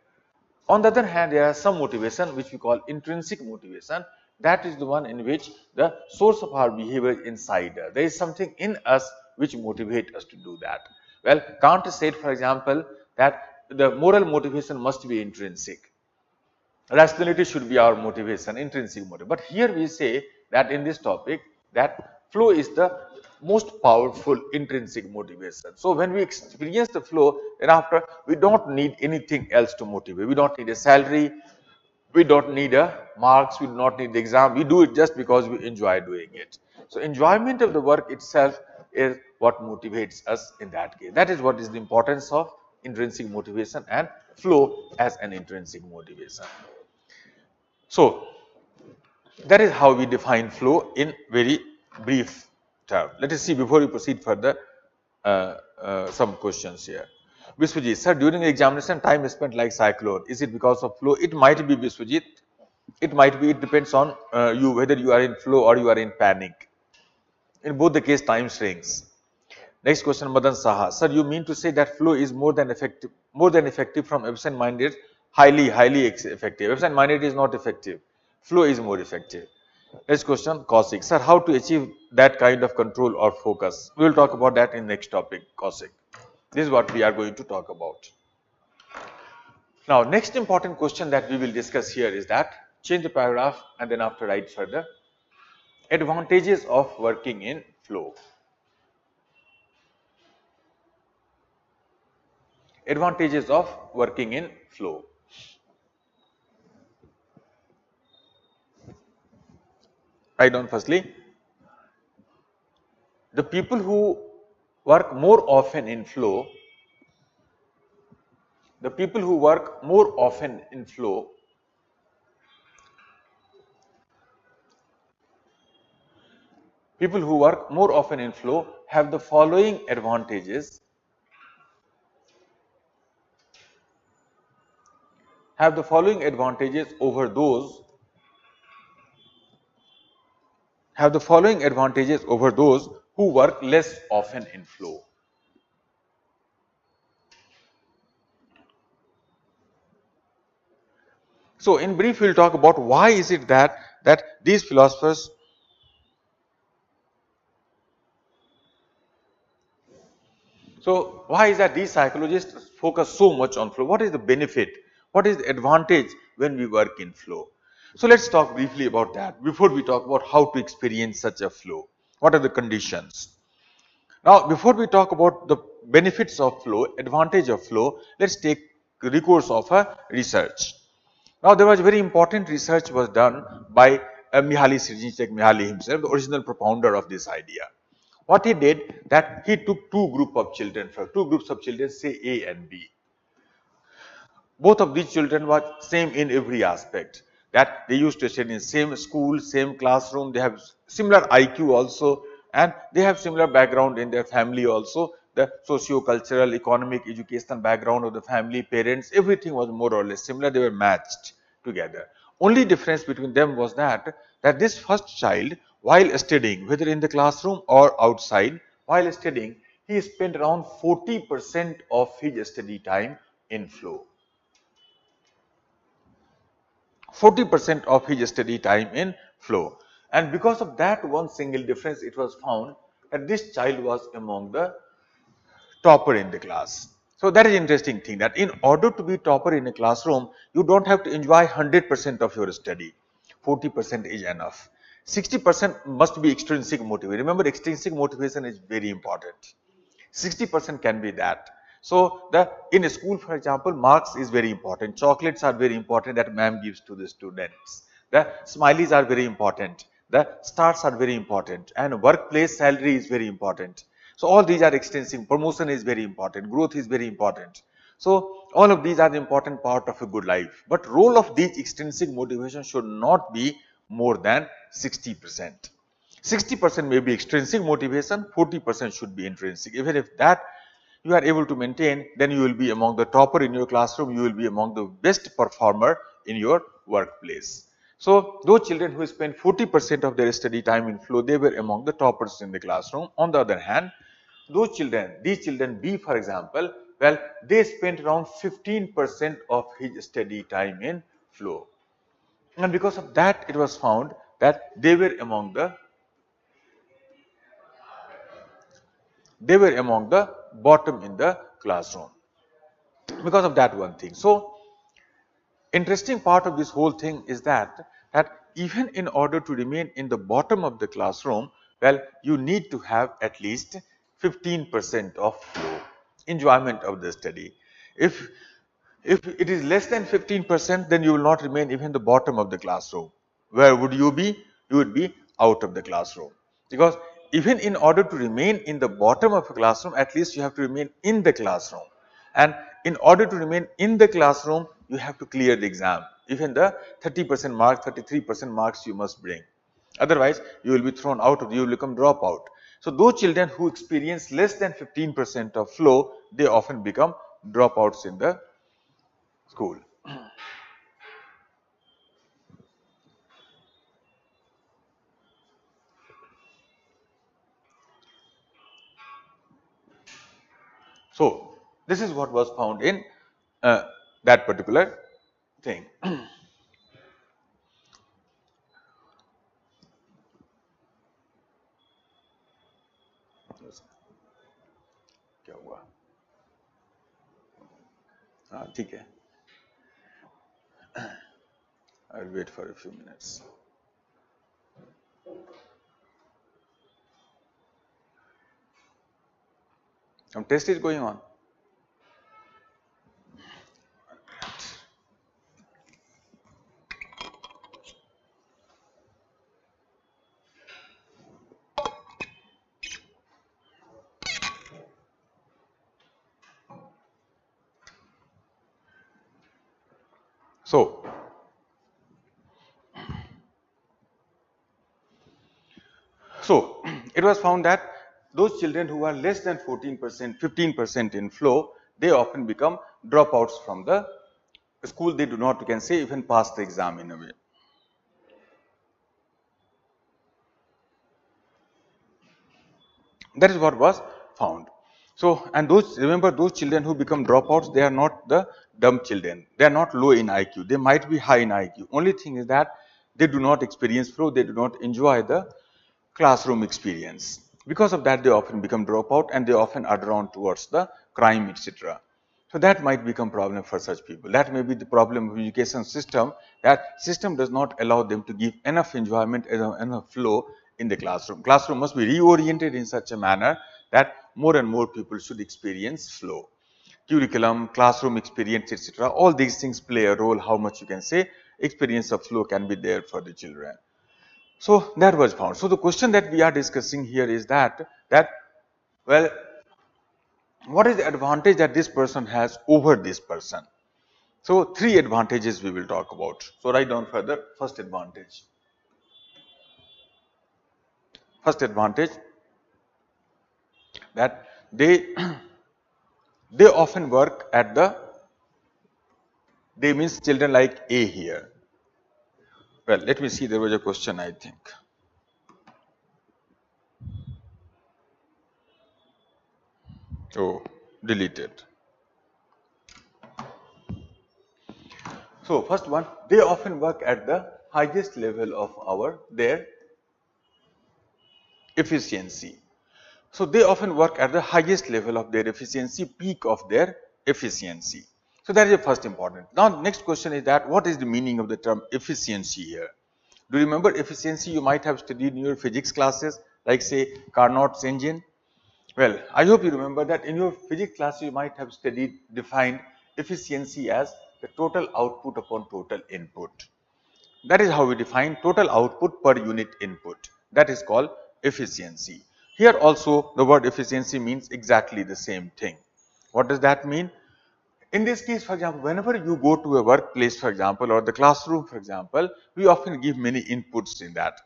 On the other hand, there are some motivation which we call intrinsic motivation. That is the one in which the source of our behavior is inside us. There is something in us which motivates us to do that. Well, Kant said, for example, that the moral motivation must be intrinsic. Rationality should be our motivation, intrinsic motive. But here we say that in this topic that flow is the most powerful intrinsic motivation. So when we experience the flow, then after we don't need anything else to motivate. We don't need a salary, we don't need a marks, we do not need the exam. We do it just because we enjoy doing it. So enjoyment of the work itself is what motivates us in that case. That is what is the importance of intrinsic motivation and flow as an intrinsic motivation. So that is how we define flow in very brief term. Let us see before we proceed further some questions here. Biswajit, sir, during examination time is spent like cyclone. Is it because of flow? It might be, Biswajit. It might be. It depends on you whether you are in flow or you are in panic. In both the case, time shrinks. Next question, Madan Saha. Sir, you mean to say that flow is more than effective from absent-minded, highly effective. Absent-minded is not effective. Flow is more effective. Next question, Kaushik. Sir, how to achieve that kind of control or focus? We will talk about that in next topic, Kaushik. This is what we are going to talk about. Now, next important question that we will discuss here is that, change the paragraph and then after write further. Advantages of working in flow. Advantages of working in flow. Write down firstly, the people who work more often in flow, People who work more often in flow have the following advantages. Over those who work less often in flow. So in brief, we'll talk about why is it that these philosophers, so why is that these psychologists focus so much on flow? What is the benefit? What is the advantage when we work in flow? So let's talk briefly about that before we talk about how to experience such a flow. What are the conditions? Now, before we talk about the benefits of flow, advantage of flow, let's take recourse of a research. Now, there was very important research was done by Mihaly Csikszentmihalyi himself, the original propounder of this idea. What he did, that he took two groups of children, say A and B. Both of these children were same in every aspect, that they used to study in same school, same classroom, they have similar IQ also, and they have similar background in their family also, the socio-cultural, economic, educational background of the family, parents, everything was more or less similar, they were matched together. Only difference between them was that this first child, while studying, whether in the classroom or outside, while studying, he spent around 40% of his study time in flow. 40% of his study time in flow. And because of that one single difference, it was found that this child was among the topper in the class. So that is interesting thing, that in order to be topper in a classroom, you don't have to enjoy 100% of your study. 40% is enough. 60% must be extrinsic motivation. Remember, extrinsic motivation is very important. 60% can be that. So in a school, for example, marks is very important. Chocolates are very important that ma'am gives to the students. The smileys are very important. The stars are very important, and workplace salary is very important. So all these are extensive. Promotion is very important. Growth is very important. So all of these are the important part of a good life. But role of these extrinsic motivation should not be more than 60%. 60% may be extrinsic motivation, 40% should be intrinsic. Even if that you are able to maintain, then you will be among the topper in your classroom, you will be among the best performer in your workplace. So those children who spend 40% of their study time in flow, they were among the toppers in the classroom. On the other hand, these children B, for example, well, they spent around 15% of his study time in flow. And because of that, it was found that they were among the bottom in the classroom because of that one thing. So interesting part of this whole thing is that even in order to remain in the bottom of the classroom, well, you need to have at least 15% of flow, enjoyment of the study. If it is less than 15%, then you will not remain even the bottom of the classroom. Where would you be? You would be out of the classroom. Because even in order to remain in the bottom of a classroom, at least you have to remain in the classroom. And in order to remain in the classroom, you have to clear the exam. Even the 30% marks, 33% marks you must bring. Otherwise, you will be thrown out, you will become dropout. So those children who experience less than 15% of flow, they often become dropouts in the school. So this is what was found in that particular thing. क्या हुआ? हाँ ठीक है. I'll wait for a few minutes. Some test is going on. So It was found that those children who are less than 14%, 15% in flow, they often become dropouts from the school. They do not, you can say, even pass the exam in a way. That is what was found. So, and those, remember, those children who become dropouts, they are not the dumb children. They are not low in IQ. They might be high in IQ. Only thing is that they do not experience flow. They do not enjoy the classroom experience. Because of that, they often become dropout and they often are drawn towards the crime, etc. So that might become problem for such people. That may be the problem of education system, that system does not allow them to give enough enjoyment, enough flow in the classroom. Classroom must be reoriented in such a manner that more and more people should experience flow. Curriculum, classroom experience, etc. All these things play a role, how much you can say experience of flow can be there for the children. So that was found. So the question that we are discussing here is that well, what is the advantage that this person has over this person? So three advantages we will talk about. So write down further. First advantage. First advantage, that they they often work at the, they means children like A here. Well, let me see, there was a question, I think. Oh, deleted. So first one, they often work at the highest level of their efficiency. So they often work at the highest level of their efficiency, peak of their efficiency. So that is the first important. Now next question is that what is the meaning of the term efficiency here? Do you remember efficiency? You might have studied in your physics classes, like say Carnot's engine. Well, I hope you remember that in your physics class you might have defined efficiency as the total output upon total input. That is how we define total output per unit input. That is called efficiency. Here also the word efficiency means exactly the same thing. What does that mean? In this case, for example, whenever you go to a workplace, for example, or the classroom, for example, we often give many inputs in that.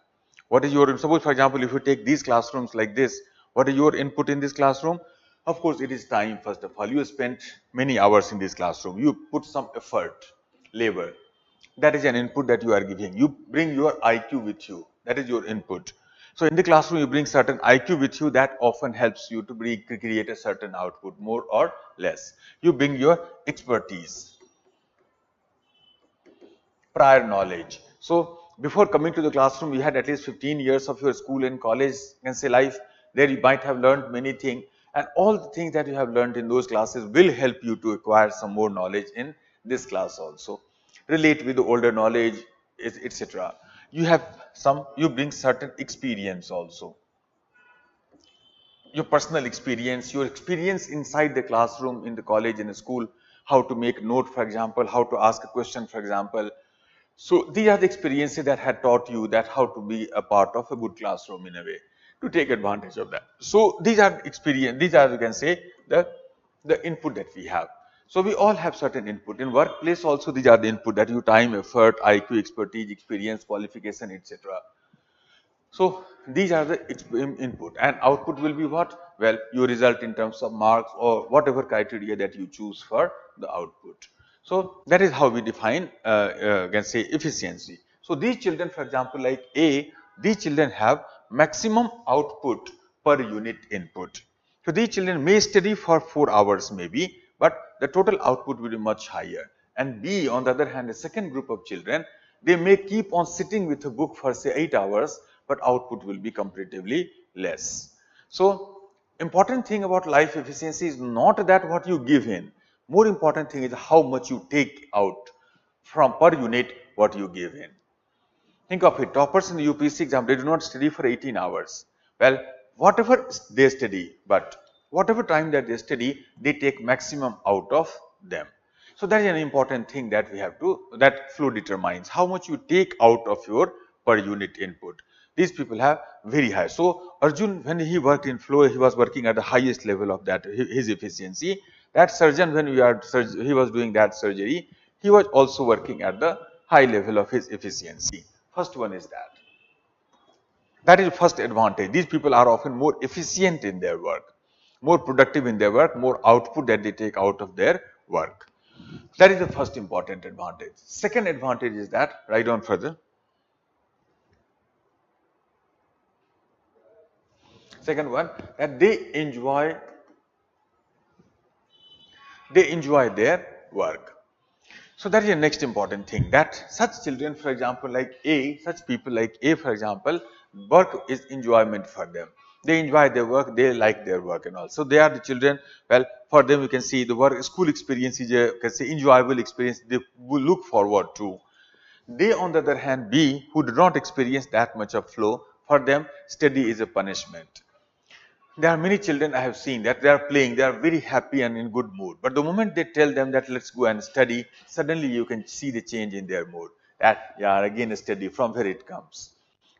What is your, suppose for example, if you take these classrooms like this, what is your input in this classroom? Of course, it is time. First of all, you spent many hours in this classroom. You put some effort, labor. That is an input that you are giving. You bring your IQ with you. That is your input. So in the classroom, you bring certain IQ with you. That often helps you to create a certain output, more or less. You bring your expertise, prior knowledge. So before coming to the classroom, you had at least 15 years of your school and college, can say, life. There you might have learned many things, and all the things that you have learned in those classes will help you to acquire some more knowledge in this class also. Relate with the older knowledge, etc. You have some, you bring certain experience also. Your personal experience, your experience inside the classroom, in the college, in the school, how to make note, for example, how to ask a question, for example. So these are the experiences that had taught you that how to be a part of a good classroom in a way, to take advantage of that. So these are experience, these are, you can say, the input that we have. So we all have certain input. In workplace also, these are the input that you time, effort, IQ, expertise, experience, qualification, etc. So these are the input, and output will be what? Well, your result in terms of marks or whatever criteria that you choose for the output. So that is how we define, can say, efficiency. So these children, for example, like A, these children have maximum output per unit input. So these children may study for 4 hours maybe, but the total output will be much higher. And B, on the other hand, the second group of children, they may keep on sitting with a book for say 8 hours, but output will be comparatively less. So important thing about life efficiency is not that what you give in. More important thing is how much you take out from per unit what you give in. Think of it, toppers in the UPSC exam, they do not study for 18 hours. Well, whatever they study, but whatever time that they study, they take maximum out of them. So that is an important thing that we have to, that flow determines how much you take out of your per unit input. These people have very high. So Arjun, when he worked in flow, he was working at the highest level of that, his efficiency. That surgeon, when he was doing that surgery, he was also working at the high level of his efficiency. First one is that. That is the first advantage. These people are often more efficient in their work, more productive in their work, more output that they take out of their work. That is the first important advantage. Second advantage is that, write down further. Second one, that they enjoy their work. So that is the next important thing, that such children, for example, like A, such people like A, for example, work is enjoyment for them. They enjoy their work, they like their work and all. So they are the children, well, for them you can see the work, school experience is a, can say, enjoyable experience they will look forward to. They, on the other hand, B, who do not experience that much of flow, for them study is a punishment. There are many children I have seen that they are playing, they are very happy and in good mood. But the moment they tell them that let's go and study, suddenly you can see the change in their mood. That, yeah, again a study, from where it comes.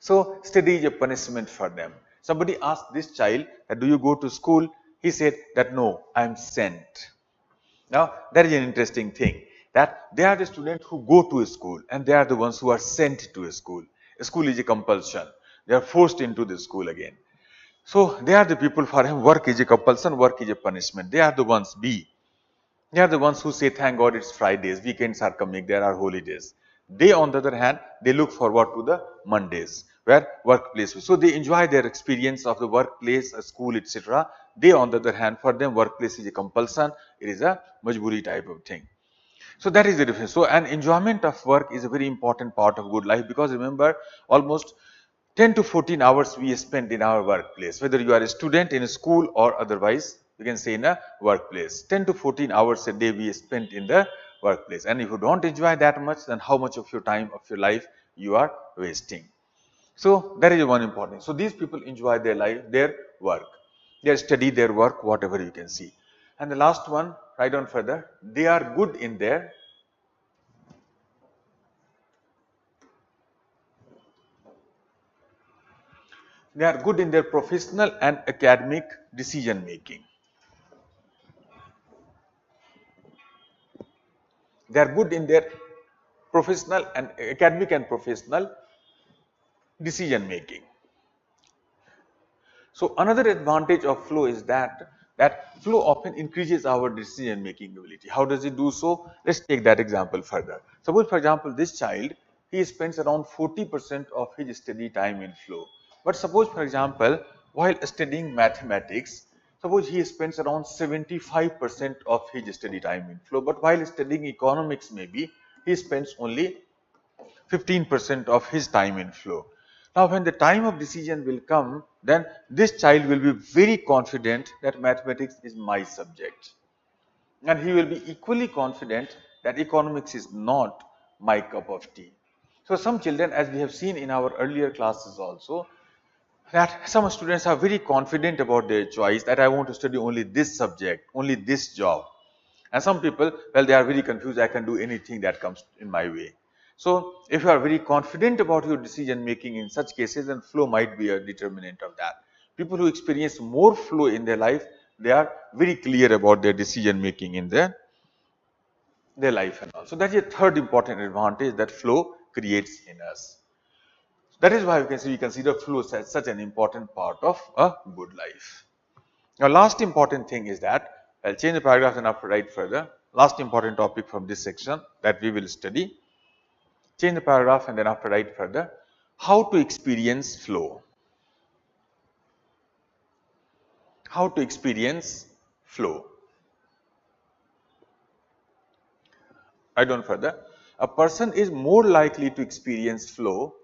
So study is a punishment for them. Somebody asked this child that, do you go to school? He said that no, I am sent. Now that is an interesting thing, that they are the students who go to a school and they are the ones who are sent to a school. A school is a compulsion. They are forced into the school again. So they are the people for whom work is a compulsion, work is a punishment. They are the ones, B. They are the ones who say, thank God it's Fridays, weekends are coming, there are holidays. They, on the other hand, they look forward to the Mondays, where workplace. So they enjoy their experience of the workplace, a school, etc. They, on the other hand, for them, workplace is a compulsion, it is a majburi type of thing. So that is the difference. So an enjoyment of work is a very important part of good life, because remember, almost 10 to 14 hours we spend in our workplace, whether you are a student in a school or otherwise, you can say in a workplace. 10 to 14 hours a day we spend in the workplace. And if you don't enjoy that much, then how much of your time, of your life you are wasting. So that is one important. So these people enjoy their life, their work. They study their work, whatever you can see. And the last one, write down further, they are good in their professional and academic decision making. They are good in their professional and academic and professional decision making. So another advantage of flow is that flow often increases our decision making ability. How does it do so? Let's take that example further. Suppose, for example, this child, he spends around 40% of his study time in flow. But suppose, for example, while studying mathematics, suppose he spends around 75% of his study time in flow. But while studying economics, maybe he spends only 15% of his time in flow. Now, when the time of decision will come, then this child will be very confident that mathematics is my subject. And he will be equally confident that economics is not my cup of tea. So, some children, as we have seen in our earlier classes also, that some students are very confident about their choice, that I want to study only this subject, only this job. And some people, well, they are very confused, I can do anything that comes in my way. So if you are very confident about your decision making in such cases, then flow might be a determinant of that. People who experience more flow in their life, they are very clear about their decision making in their life and all. So that is a third important advantage that flow creates in us. That is why we consider flow as such an important part of a good life. Now, last important thing is that, I'll change the paragraph and after write further. Last important topic from this section that we will study. Change the paragraph and then after write further. How to experience flow. How to experience flow. Write down further. A person is more likely to experience flow.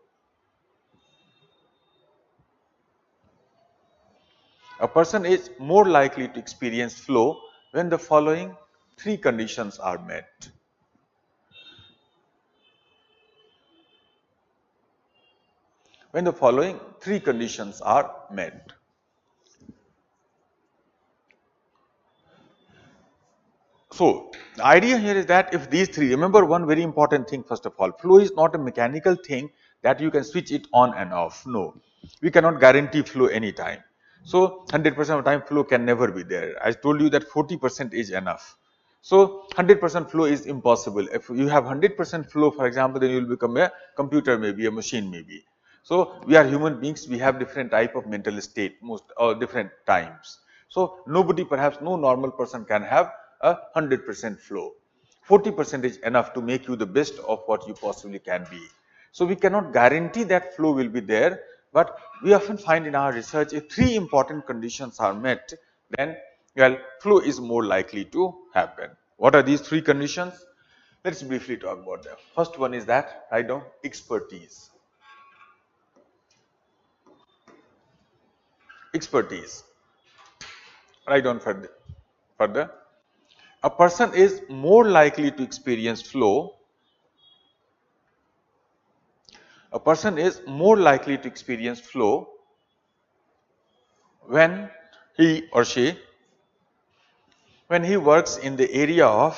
A person is more likely to experience flow when the following three conditions are met. When the following three conditions are met. So, the idea here is that if these three, remember one very important thing first of all, flow is not a mechanical thing that you can switch it on and off. No, we cannot guarantee flow anytime. So, 100% of time flow can never be there. I told you that 40% is enough. So, 100% flow is impossible. If you have 100% flow, for example, then you will become a computer, maybe a machine, maybe. So we are human beings, we have different type of mental state most or different times. So nobody, perhaps no normal person can have 100% flow. 40% is enough to make you the best of what you possibly can be. So we cannot guarantee that flow will be there, but we often find in our research if 3 important conditions are met, then well, flow is more likely to happen. What are these 3 conditions? Let's briefly talk about them. First one is that, write down, expertise. Expertise. Write down further. A person is more likely to experience flow. A person is more likely to experience flow when he or she, when he works in the area of,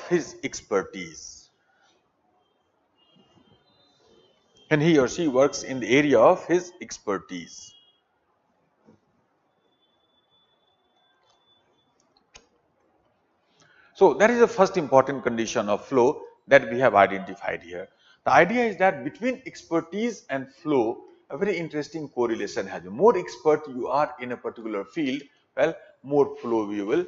his expertise. When he or she works in the area of his expertise. So that is the first important condition of flow that we have identified here. The idea is that between expertise and flow, a very interesting correlation has. The more expert you are in a particular field, well, more flow you will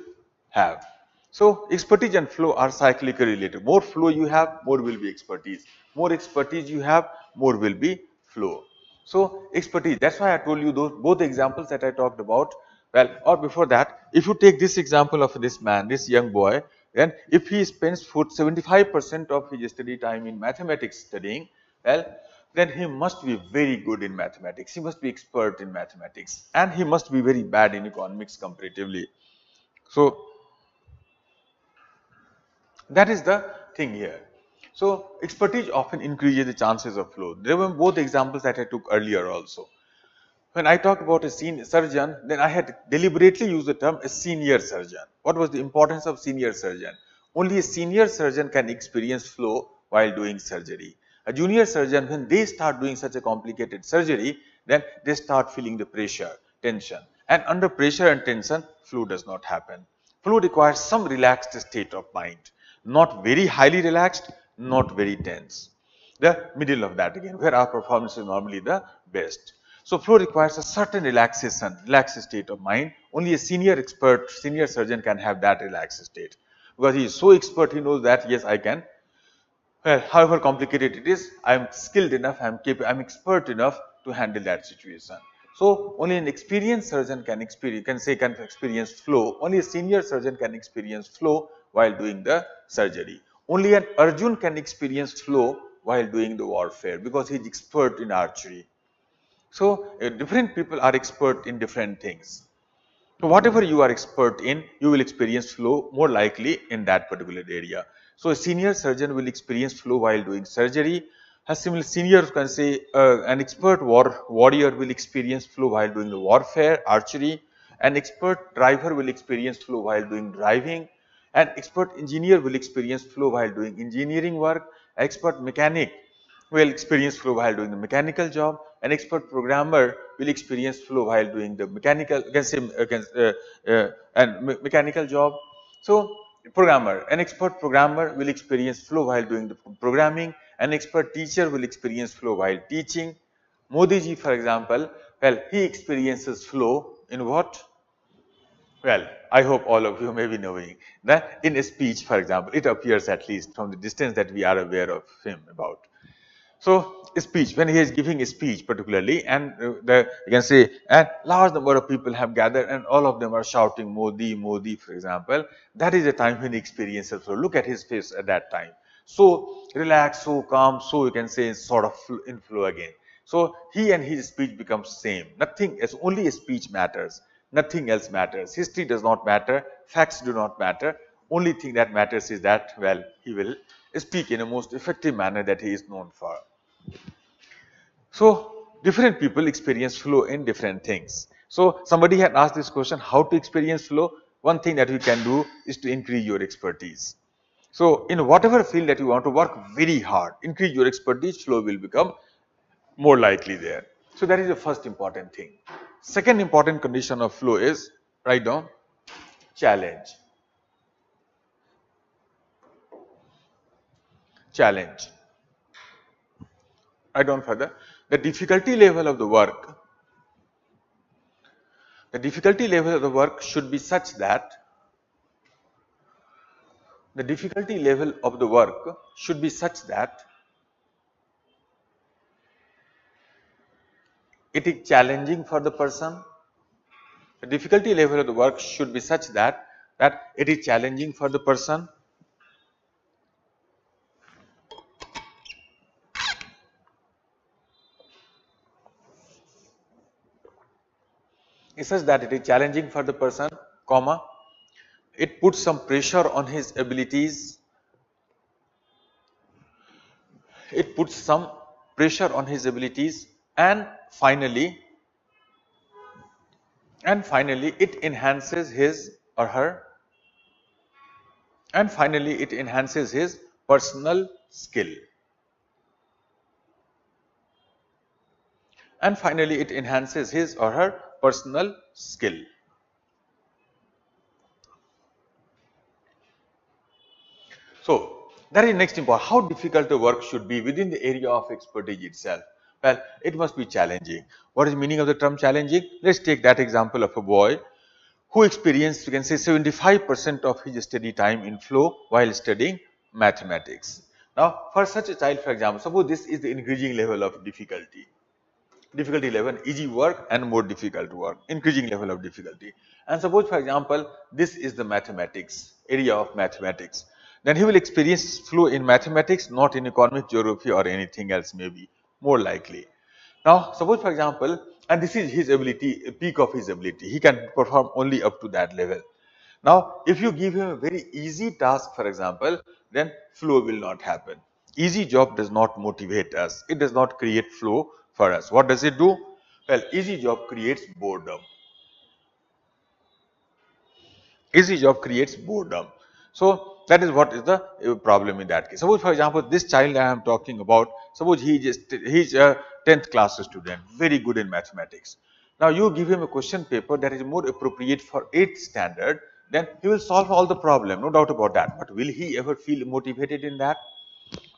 have. So expertise and flow are cyclically related. More flow you have, more will be expertise. More expertise you have, more will be flow. So expertise, that's why I told you those both examples that I talked about. Well, or before that, if you take this example of this man, this young boy, then if he spends 75% of his study time in mathematics studying, well, then he must be very good in mathematics. He must be expert in mathematics, and he must be very bad in economics comparatively. So that is the thing here. So expertise often increases the chances of flow. There were both examples that I took earlier also. When I talk about a senior surgeon, then I had deliberately used the term a senior surgeon. What was the importance of senior surgeon? Only a senior surgeon can experience flow while doing surgery. A junior surgeon, when they start doing such a complicated surgery, then they start feeling the pressure, tension. And under pressure and tension, flow does not happen. Flow requires some relaxed state of mind. Not very highly relaxed, not very tense. The middle of that again, where our performance is normally the best. So flow requires a certain relaxed state of mind. Only a senior surgeon can have that relaxed state. Because he is so expert, he knows that, yes, I can. Well, however complicated it is, I am skilled enough, I am expert enough to handle that situation. So only an experienced surgeon can experience flow. Only a senior surgeon can experience flow while doing the surgery. Only an Arjun can experience flow while doing the warfare because he is expert in archery. So different people are expert in different things. So whatever you are expert in, you will experience flow more likely in that particular area. So a senior surgeon will experience flow while doing surgery. A similar senior can say an expert warrior will experience flow while doing the warfare, archery. An expert driver will experience flow while doing driving. An expert engineer will experience flow while doing engineering work. Expert mechanic will experience flow while doing the mechanical job. An expert programmer will experience flow while doing the mechanical job. So an expert programmer will experience flow while doing the programming. An expert teacher will experience flow while teaching. Modi ji, for example, well, he experiences flow in what? Well, I hope all of you may be knowing that in a speech, for example, it appears at least from the distance that we are aware of him about. So a speech, when he is giving a speech particularly, and you can say, and large number of people have gathered and all of them are shouting Modi, Modi, for example, that is the time when he experiences flow. Look at his face at that time. So relaxed, so calm, so you can say sort of in flow again. So he and his speech becomes same. Nothing else, only a speech matters. Nothing else matters. History does not matter. Facts do not matter. Only thing that matters is that, well, he will speak in a most effective manner that he is known for. So different people experience flow in different things. So somebody had asked this question, how to experience flow? One thing that you can do is to increase your expertise. So in whatever field that you want to work very hard, increase your expertise, flow will become more likely there. So that is the first important thing. Second important condition of flow is, write down, challenge. challenge. Write down further. The difficulty level of the work. The difficulty level of the work should be such that the difficulty level of the work should be such that it is challenging for the person. The difficulty level of the work should be such that it is challenging for the person. It says that it is challenging for the person, comma, it puts some pressure on his abilities. It puts some pressure on his abilities, and finally it enhances his or her, and finally it enhances his personal skill. And finally it enhances his or her personal skill. So that is next important. How difficult the work should be within the area of expertise itself? Well, it must be challenging. What is the meaning of the term challenging? Let's take that example of a boy who experienced, you can say, 75% of his study time in flow while studying mathematics. Now, for such a child, for example, suppose this is the increasing level of difficulty. Difficulty level, easy work and more difficult work, increasing level of difficulty. And suppose, for example, this is the mathematics, area of mathematics. Then he will experience flow in mathematics, not in economics, geography or anything else, maybe more likely. Now, suppose, for example, and this is his ability, peak of his ability, he can perform only up to that level. Now, if you give him a very easy task, for example, then flow will not happen. Easy job does not motivate us. It does not create flow for us. What does it do? Well, easy job creates boredom. Easy job creates boredom. So that is what is the problem in that case. Suppose, for example, this child I am talking about, suppose he's a 10th class student, very good in mathematics. Now you give him a question paper that is more appropriate for 8th standard, then he will solve all the problem, no doubt about that. But will he ever feel motivated in that?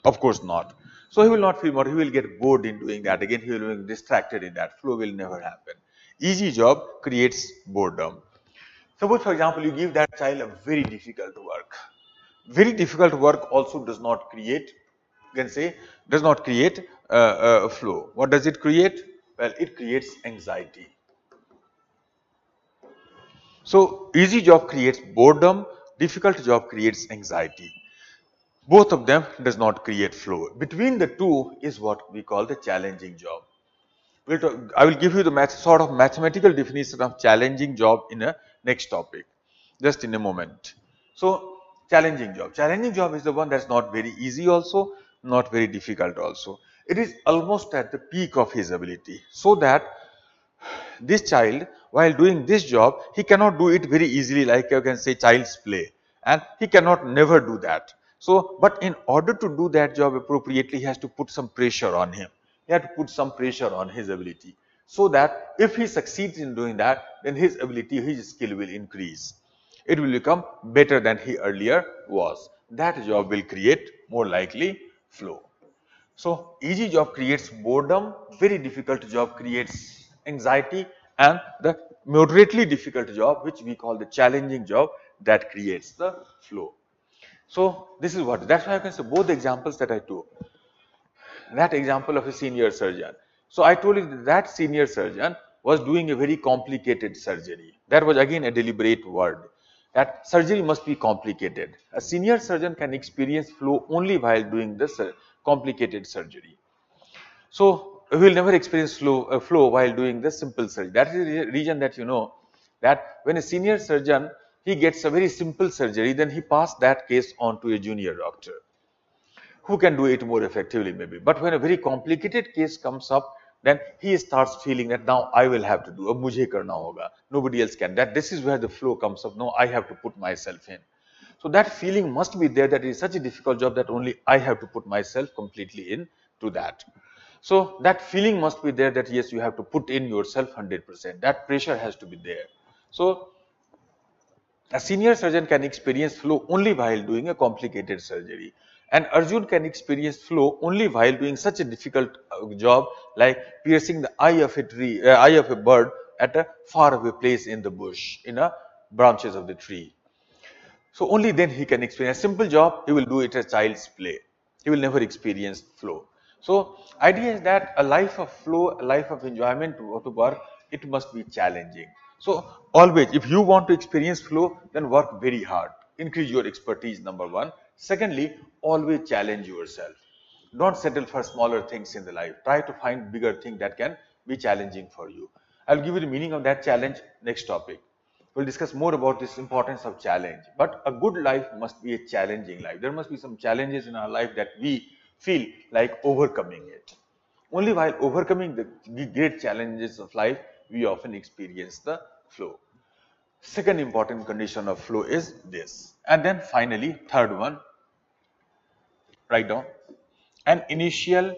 Of course not. So he will not feel motivated, he will get bored in doing that. Again, he will be distracted in that. Flow will never happen. Easy job creates boredom. Suppose, for example, you give that child a very difficult work. Very difficult work also does not create, you can say, does not create flow. What does it create? Well, it creates anxiety. So, easy job creates boredom, difficult job creates anxiety. Both of them does not create flow. Between the two is what we call the challenging job. I will give you the sort of mathematical definition of challenging job in a next topic, just in a moment. So, challenging job. Challenging job is the one that's not very easy also, not very difficult also. It is almost at the peak of his ability, so that this child, while doing this job, he cannot do it very easily, like you can say child's play, and he cannot never do that. So, but in order to do that job appropriately, he has to put some pressure on him. He has to put some pressure on his ability, so that if he succeeds in doing that, then his ability, his skill will increase. It will become better than he earlier was. That job will create more likely flow. So, easy job creates boredom, very difficult job creates anxiety, and the moderately difficult job, which we call the challenging job, that creates the flow. So, this is what, that's why I can say both the examples that I took. That example of a senior surgeon. So, I told you that senior surgeon was doing a very complicated surgery. That was again a deliberate word. That surgery must be complicated. A senior surgeon can experience flow only while doing this complicated surgery. So, we will never experience flow while doing the simple surgery. That is the reason that you know that when a senior surgeon, he gets a very simple surgery, then he passes that case on to a junior doctor who can do it more effectively maybe. But when a very complicated case comes up, then he starts feeling that now I will have to do, ab mujhe karna hoga, nobody else can. That this is where the flow comes up. No, I have to put myself in. So that feeling must be there, that it is such a difficult job that only I have to put myself completely in to that. So that feeling must be there, that yes, you have to put in yourself 100%. That pressure has to be there. So a senior surgeon can experience flow only while doing a complicated surgery. And Arjun can experience flow only while doing such a difficult job like piercing the eye of a bird at a faraway place in the bush, in a branches of the tree. So only then he can experience a simple job. He will do it as child's play. He will never experience flow. So idea is that a life of flow, a life of enjoyment to work, it must be challenging. So always, if you want to experience flow, then work very hard. Increase your expertise, number one. Secondly, always challenge yourself. Don't settle for smaller things in the life. Try to find bigger things that can be challenging for you. I'll give you the meaning of that challenge next topic. We'll discuss more about this importance of challenge. But a good life must be a challenging life. There must be some challenges in our life that we feel like overcoming it. Only while overcoming the great challenges of life, we often experience the flow. Second important condition of flow is this. And then finally, third one, write down, an initial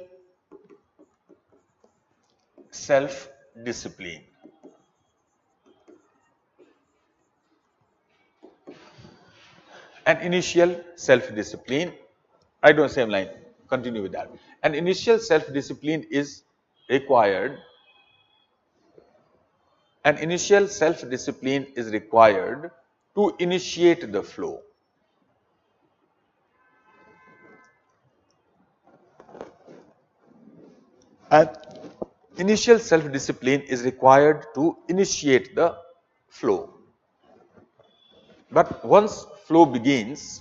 self-discipline. An initial self-discipline, I don't same line, continue with that. An initial self-discipline is required. An initial self-discipline is required to initiate the flow. An initial self-discipline is required to initiate the flow. But once flow begins,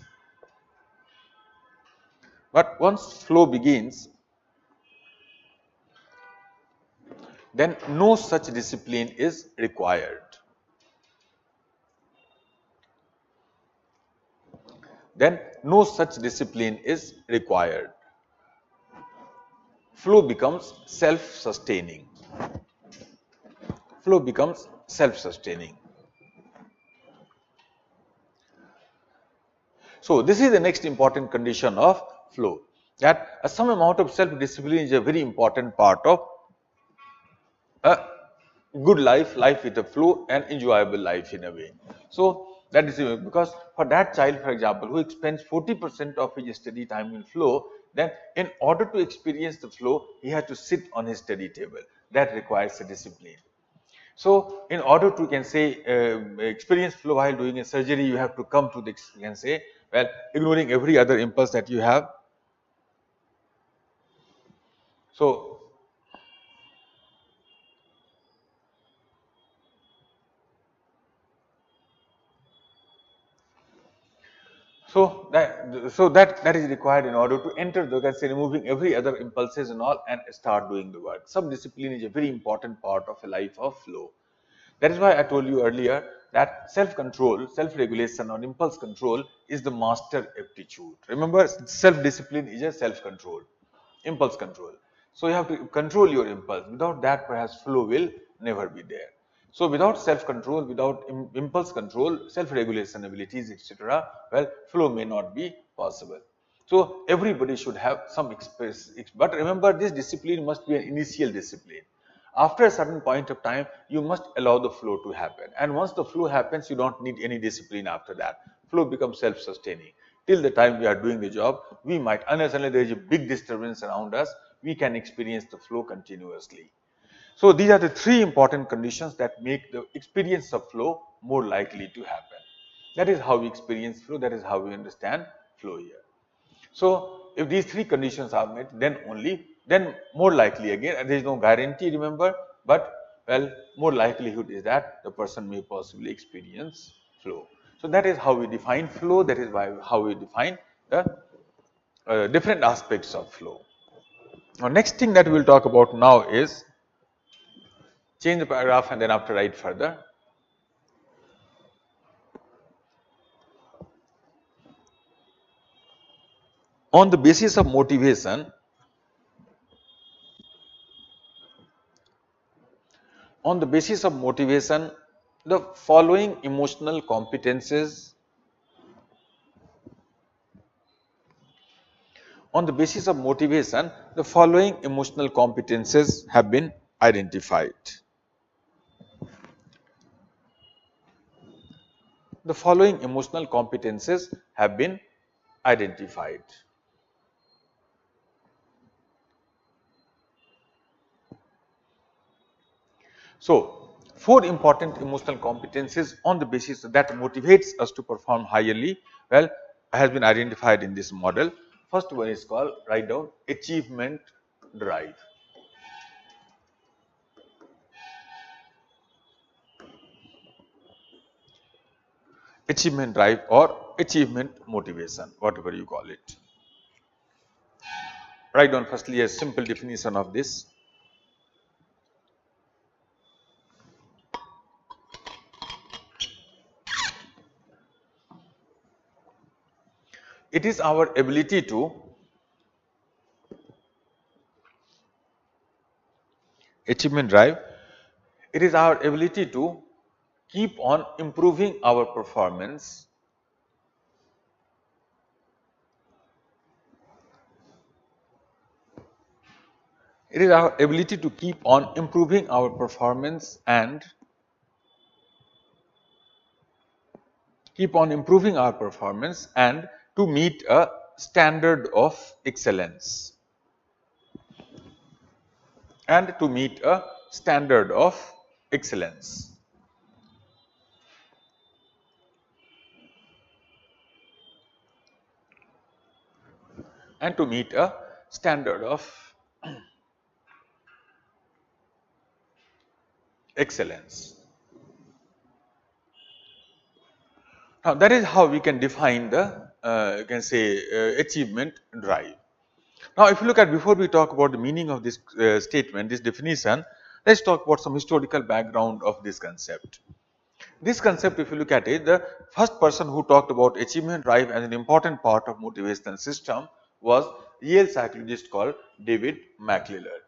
then no such discipline is required. Then no such discipline is required. Flow becomes self-sustaining. Flow becomes self-sustaining. So this is the next important condition of flow, that some amount of self-discipline is a very important part of a good life, life with a flow and enjoyable life in a way. So that is because for that child, for example, who spends 40% of his study time in flow, then in order to experience the flow, he has to sit on his study table. That requires a discipline. So in order to, you can say, experience flow while doing a surgery, you have to come to the, you can say, well, ignoring every other impulse that you have. So that is required in order to enter the, say, removing every other impulses and all and start doing the work. Some discipline is a very important part of a life of flow. That is why I told you earlier that self-control, self-regulation or impulse control is the master aptitude. Remember, self-discipline is a self-control, impulse control. So you have to control your impulse. Without that, perhaps flow will never be there. So without self-control, without impulse control, self-regulation abilities, etc., well, flow may not be possible. So everybody should have some experience, but remember, this discipline must be an initial discipline. After a certain point of time, you must allow the flow to happen. And once the flow happens, you don't need any discipline after that. Flow becomes self-sustaining. Till the time we are doing the job, we might, unless there is a big disturbance around us, we can experience the flow continuously. So these are the three important conditions that make the experience of flow more likely to happen. That is how we experience flow, that is how we understand flow here. So if these three conditions are met, then more likely, again, there is no guarantee, remember, but well, more likelihood is that the person may possibly experience flow. So that is how we define flow, that is how we define the different aspects of flow. Now next thing that we will talk about now is, change the paragraph and then after write further. On the basis of motivation, the following emotional competences have been identified. The following emotional competences have been identified. So, 4 important emotional competencies on the basis that motivates us to perform highly well has been identified in this model. First one is called, write down, achievement drive. Achievement drive or achievement motivation, whatever you call it. Write down firstly a simple definition of this. It is our ability to achievement drive. It is our ability to keep on improving our performance It is our ability to keep on improving our performance and to meet a standard of excellence. And to meet a standard of excellence. And to meet a standard of excellence. Now, that is how we can define the you can say achievement drive. Now, if you look at, before we talk about the meaning of this statement, this definition, let's talk about some historical background of this concept. This concept, if you look at it, the first person who talked about achievement drive as an important part of motivational system was Yale psychologist called David McClelland.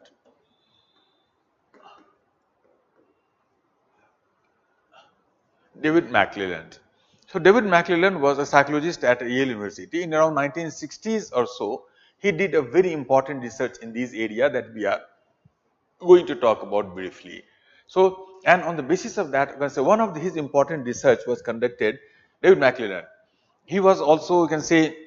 David McClelland. So, David McClelland was a psychologist at Yale University. In around 1960s or so, he did a very important research in this area that we are going to talk about briefly. So, and on the basis of that, one of his important research was conducted, David McClelland. He was also, you can say,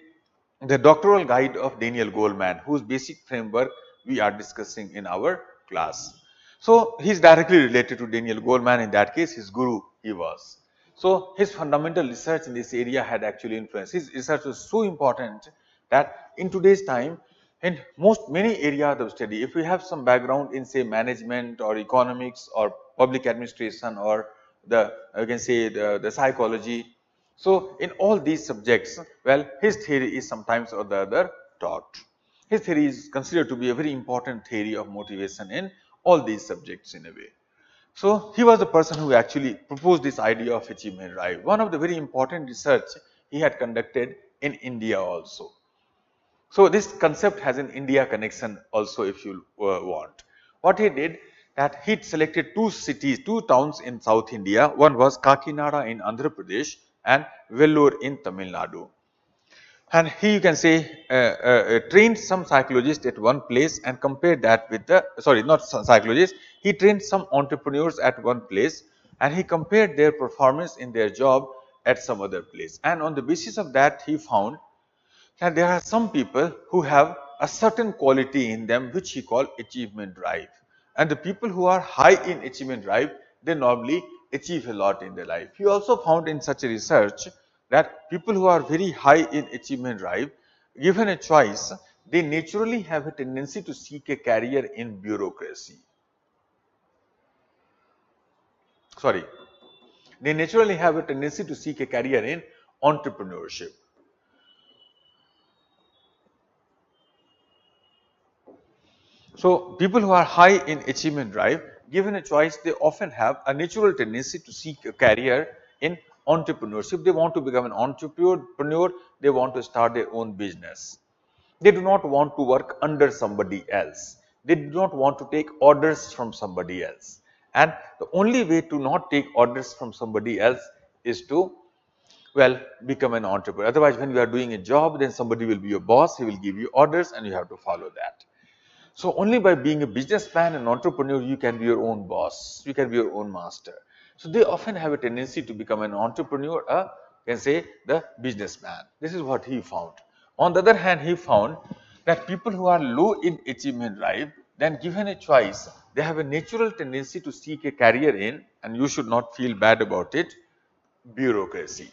the doctoral guide of Daniel Goleman, whose basic framework we are discussing in our class. So, he is directly related to Daniel Goleman. In that case, his guru he was. So, his fundamental research in this area had actually influenced. His research was so important that in today's time, in many areas of study, if we have some background in, say, management or economics or public administration or the, you can say, the psychology. So, in all these subjects, well, his theory is sometimes or the other taught. His theory is considered to be a very important theory of motivation in all these subjects in a way. So, he was the person who actually proposed this idea of achievement drive. One of the very important research he had conducted in India also. So, this concept has an India connection also, if you want. What he did, that he selected 2 cities, 2 towns in South India. One was Kakinada in Andhra Pradesh and Vellore in Tamil Nadu. And he, you can say, trained some psychologists at one place and compared that with the, sorry, not some psychologists, he trained some entrepreneurs at one place and he compared their performance in their job at some other place. And on the basis of that, he found that there are some people who have a certain quality in them which he called achievement drive. And the people who are high in achievement drive, they normally achieve a lot in their life. He also found in such a research that people who are very high in achievement drive, given a choice, they naturally have a tendency to seek a career in bureaucracy. Sorry, they naturally have a tendency to seek a career in entrepreneurship. So, people who are high in achievement drive, given a choice, they often have a natural tendency to seek a career in entrepreneurship. They want to become an entrepreneur, they want to start their own business. They do not want to work under somebody else. They do not want to take orders from somebody else. And the only way to not take orders from somebody else is to, well, become an entrepreneur. Otherwise, when you are doing a job, then somebody will be your boss, he will give you orders and you have to follow that. So, only by being a businessman and entrepreneur, you can be your own boss, you can be your own master. So, they often have a tendency to become an entrepreneur, can say the businessman. This is what he found. On the other hand, he found that people who are low in achievement drive, then given a choice, they have a natural tendency to seek a career in, and you should not feel bad about it, bureaucracy.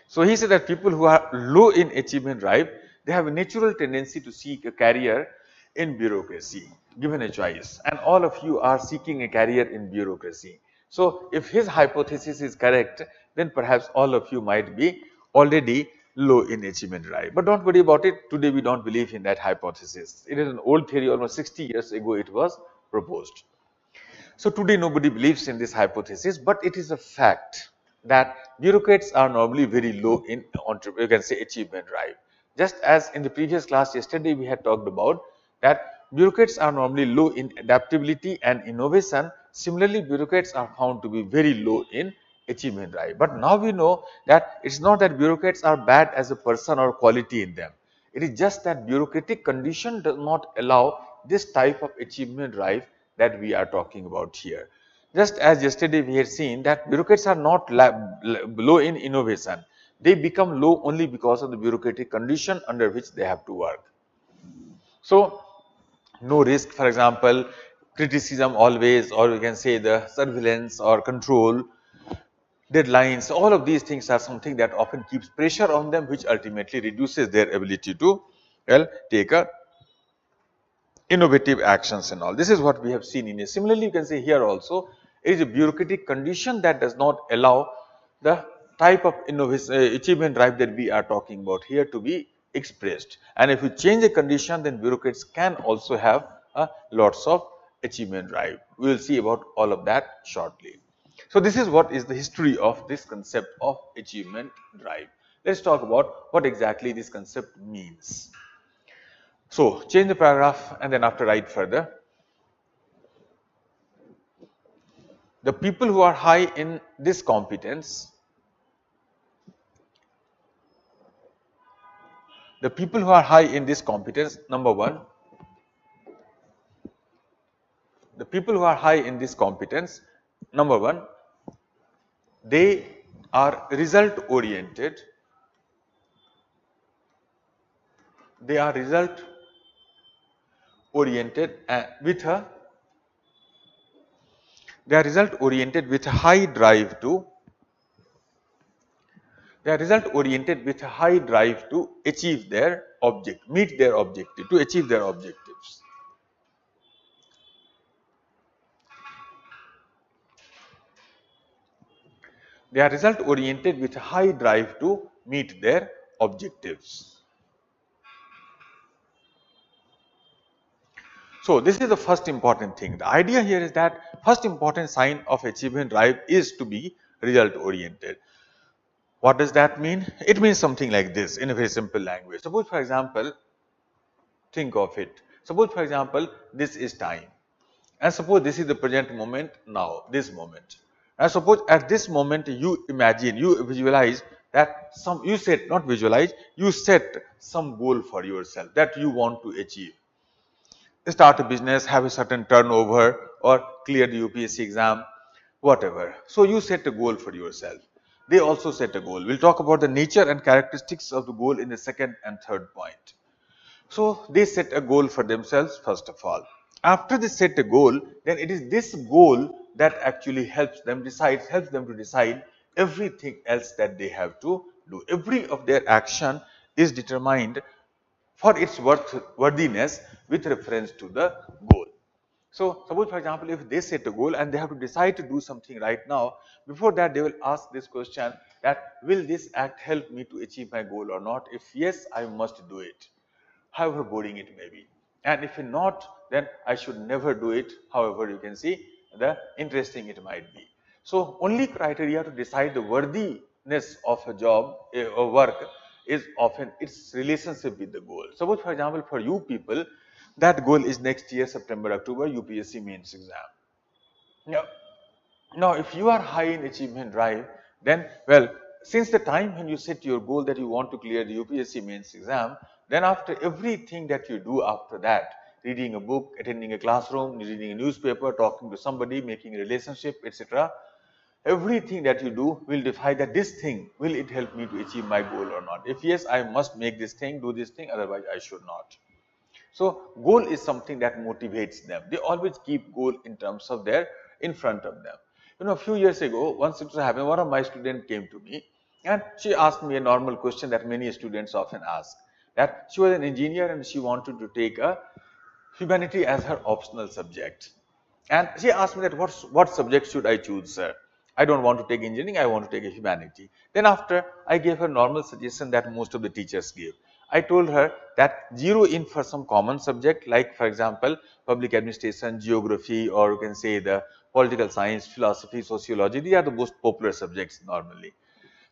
So he said that people who are low in achievement drive, they have a natural tendency to seek a career in bureaucracy, given a choice. And all of you are seeking a career in bureaucracy. So if his hypothesis is correct, then perhaps all of you might be already low in achievement drive. But don't worry about it. Today we don't believe in that hypothesis. It is an old theory, almost 60 years ago it was proposed. So today nobody believes in this hypothesis, but it is a fact that bureaucrats are normally very low in you can say achievement drive. Just as in the previous class yesterday we had talked about that bureaucrats are normally low in adaptability and innovation. Similarly, bureaucrats are found to be very low in achievement drive. But now we know that it's not that bureaucrats are bad as a person or quality in them. It is just that bureaucratic condition does not allow this type of achievement drive that we are talking about here. Just as yesterday we had seen that bureaucrats are not low in innovation. They become low only because of the bureaucratic condition under which they have to work. So, no risk, for example, criticism always, or you can say the surveillance or control, deadlines, all of these things are something that often keeps pressure on them, which ultimately reduces their ability to, well, take a innovative actions and all. This is what we have seen in here. Similarly, you can say here also it is a bureaucratic condition that does not allow the type of innovation achievement drive that we are talking about here to be expressed. And if you change the condition, then bureaucrats can also have lots of achievement drive. We will see about all of that shortly. So this is what is the history of this concept of achievement drive. Let's talk about what exactly this concept means. So change the paragraph and then after write further. The people who are high in this competence, the people who are high in this competence, number one, the people who are high in this competence, number one, they are result oriented, they are result oriented with a high drive to, they are result oriented with a high drive to achieve their object, meet their objective, to achieve their objectives. They are result oriented with a high drive to meet their objectives. So this is the first important thing. The idea here is that first important sign of achievement drive is to be result oriented. What does that mean? It means something like this in a very simple language. Suppose for example, think of it. Suppose for example, this is time. And suppose this is the present moment now, this moment. And suppose at this moment you imagine, you visualize that you set, not visualize, you set some goal for yourself that you want to achieve. Start a business, have a certain turnover or clear the UPSC exam, whatever. So you set a goal for yourself. They also set a goal. We'll talk about the nature and characteristics of the goal in the second and third point. So they set a goal for themselves first of all. After they set a goal, then it is this goal that actually helps them to decide everything else that they have to do. Every of their action is determined for its worthiness with reference to the goal. So suppose for example, if they set a goal and they have to decide to do something right now, before that they will ask this question that will this act help me to achieve my goal or not? If yes, I must do it, however boring it may be. And if not, then I should never do it, however you can see the interesting it might be. So only criteria to decide the worthiness of a job or work is often its relationship with the goal. Suppose for example, for you people, that goal is next year September, October UPSC mains exam. Now if you are high in achievement drive, then well, since the time when you set your goal that you want to clear the UPSC mains exam, then after everything that you do after that, reading a book, attending a classroom, reading a newspaper, talking to somebody, making a relationship, etc., everything that you do will define that this thing, will it help me to achieve my goal or not? If yes, I must make this thing, do this thing, otherwise I should not. So goal is something that motivates them. They always keep goal in terms of their in front of them. You know, a few years ago, once it happened, one of my students came to me and she asked me a normal question that many students often ask. That she was an engineer and she wanted to take a humanity as her optional subject. And she asked me that what subject should I choose, sir? I don't want to take engineering, I want to take a humanity. Then after, I gave her normal suggestion that most of the teachers give. I told her that zero in for some common subject, like for example, public administration, geography, or you can say the political science, philosophy, sociology. These are the most popular subjects normally.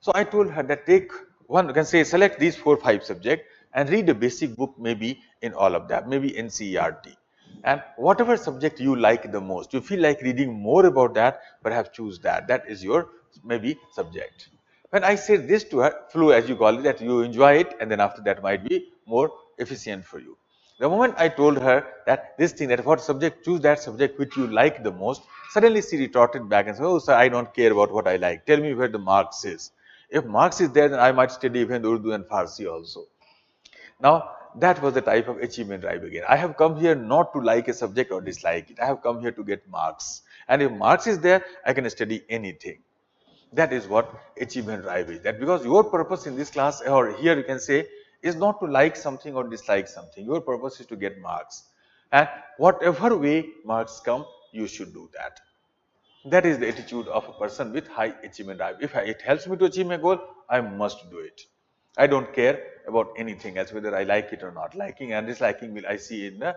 So I told her that take one, you can say select these 4-5 subjects and read a basic book maybe in all of that, maybe NCERT. And whatever subject you like the most, you feel like reading more about that, perhaps choose that. That is your maybe subject. When I said this to her, flow as you call it, that you enjoy it and then after that might be more efficient for you. The moment I told her that this thing, that what subject, choose that subject which you like the most, suddenly she retorted back and said, oh sir, I don't care about what I like. Tell me where the marks is. If marks is there, then I might study even Urdu and Farsi also. Now, that was the type of achievement drive again. I have come here not to like a subject or dislike it. I have come here to get marks. And if marks is there, I can study anything. That is what achievement drive is. That because your purpose in this class or here you can say is not to like something or dislike something. Your purpose is to get marks. And whatever way marks come, you should do that. That is the attitude of a person with high achievement drive. If it helps me to achieve my goal, I must do it. I don't care about anything else, whether I like it or not. Liking and disliking will I see in the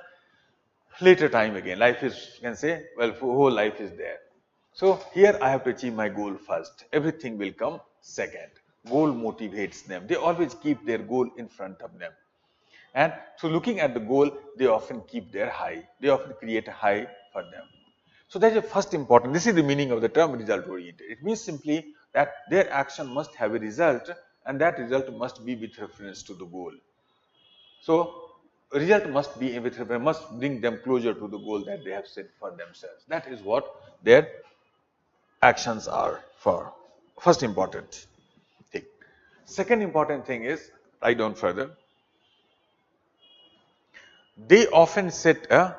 later time again. Life is, you can say, well, whole life is there. So here I have to achieve my goal first. Everything will come second. Goal motivates them. They always keep their goal in front of them. And so looking at the goal, they often keep their high. They often create a high for them. So that is the first important, this is the meaning of the term result oriented. It means simply that their action must have a result and that result must be with reference to the goal. So result must be with reference, must bring them closer to the goal that they have set for themselves. That is what their actions are for. First important thing. Second important thing is, write down further, they often set a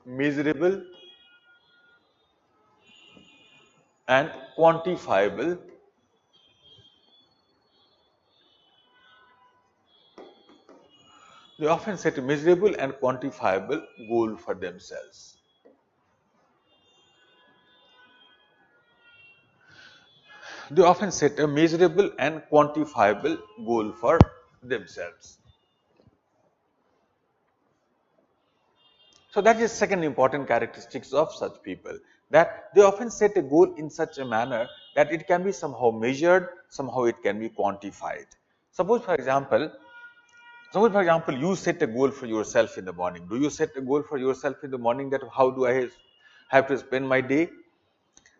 measurable and quantifiable they often set a measurable and quantifiable goal for themselves. They often set a measurable and quantifiable goal for themselves. So that is second important characteristics of such people, that they often set a goal in such a manner that it can be somehow measured, somehow it can be quantified. Suppose for example, you set a goal for yourself in the morning. Do you set a goal for yourself in the morning that how do I have to spend my day?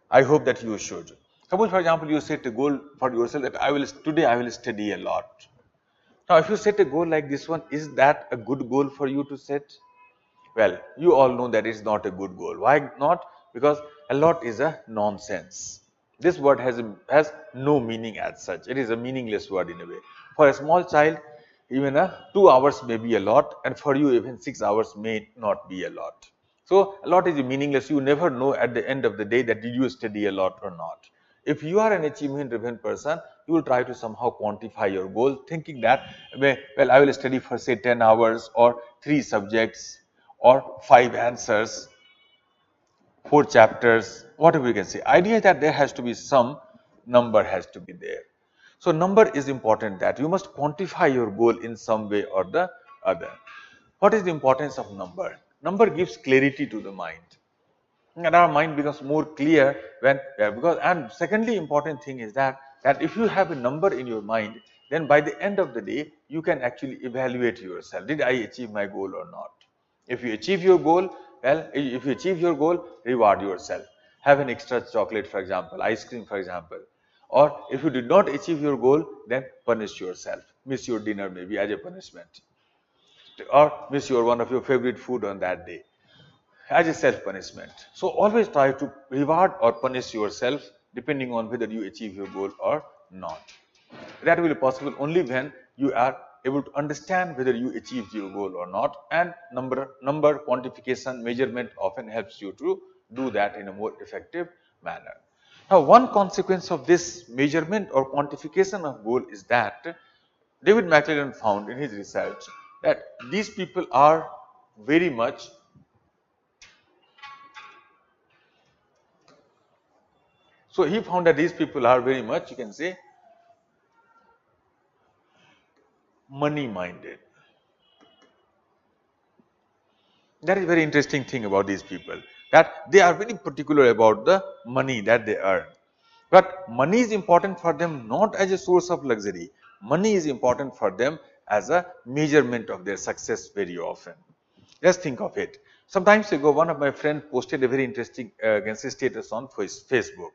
I hope that you should. Suppose for example, you set a goal for yourself that today I will study a lot. Now if you set a goal like this one, is that a good goal for you to set? Well, you all know that it's not a good goal. Why not? Because a lot is a nonsense. This word has no meaning as such. It is a meaningless word in a way. For a small child, even 2 hours may be a lot, and for you even 6 hours may not be a lot. So a lot is meaningless. You never know at the end of the day that did you study a lot or not. If you are an achievement driven person, you will try to somehow quantify your goal, thinking that, well, I will study for say 10 hours or 3 subjects or 5 answers, 4 chapters, whatever you can say. Idea is that there has to be some number has to be there. So number is important, that you must quantify your goal in some way or the other. What is the importance of number? Number gives clarity to the mind. And our mind becomes more clear when, because, and secondly important thing is that if you have a number in your mind, then by the end of the day, you can actually evaluate yourself. Did I achieve my goal or not? If you achieve your goal, well, if you achieve your goal, reward yourself. Have an extra chocolate, for example, ice cream, for example. Or if you did not achieve your goal, then punish yourself. Miss your dinner maybe as a punishment. Or miss one of your favorite food on that day as a self-punishment. So always try to reward or punish yourself depending on whether you achieve your goal or not. That will be possible only when you are able to understand whether you achieved your goal or not, and number quantification measurement often helps you to do that in a more effective manner. Now, one consequence of this measurement or quantification of goal is that David McClellan found in his research that these people are very much so he found that these people are very much, you can say, money minded. That is very interesting thing about these people, that they are very particular about the money that they earn. But money is important for them not as a source of luxury. Money is important for them as a measurement of their success very often. Just think of it. Some time ago, one of my friends posted a very interesting status on Facebook.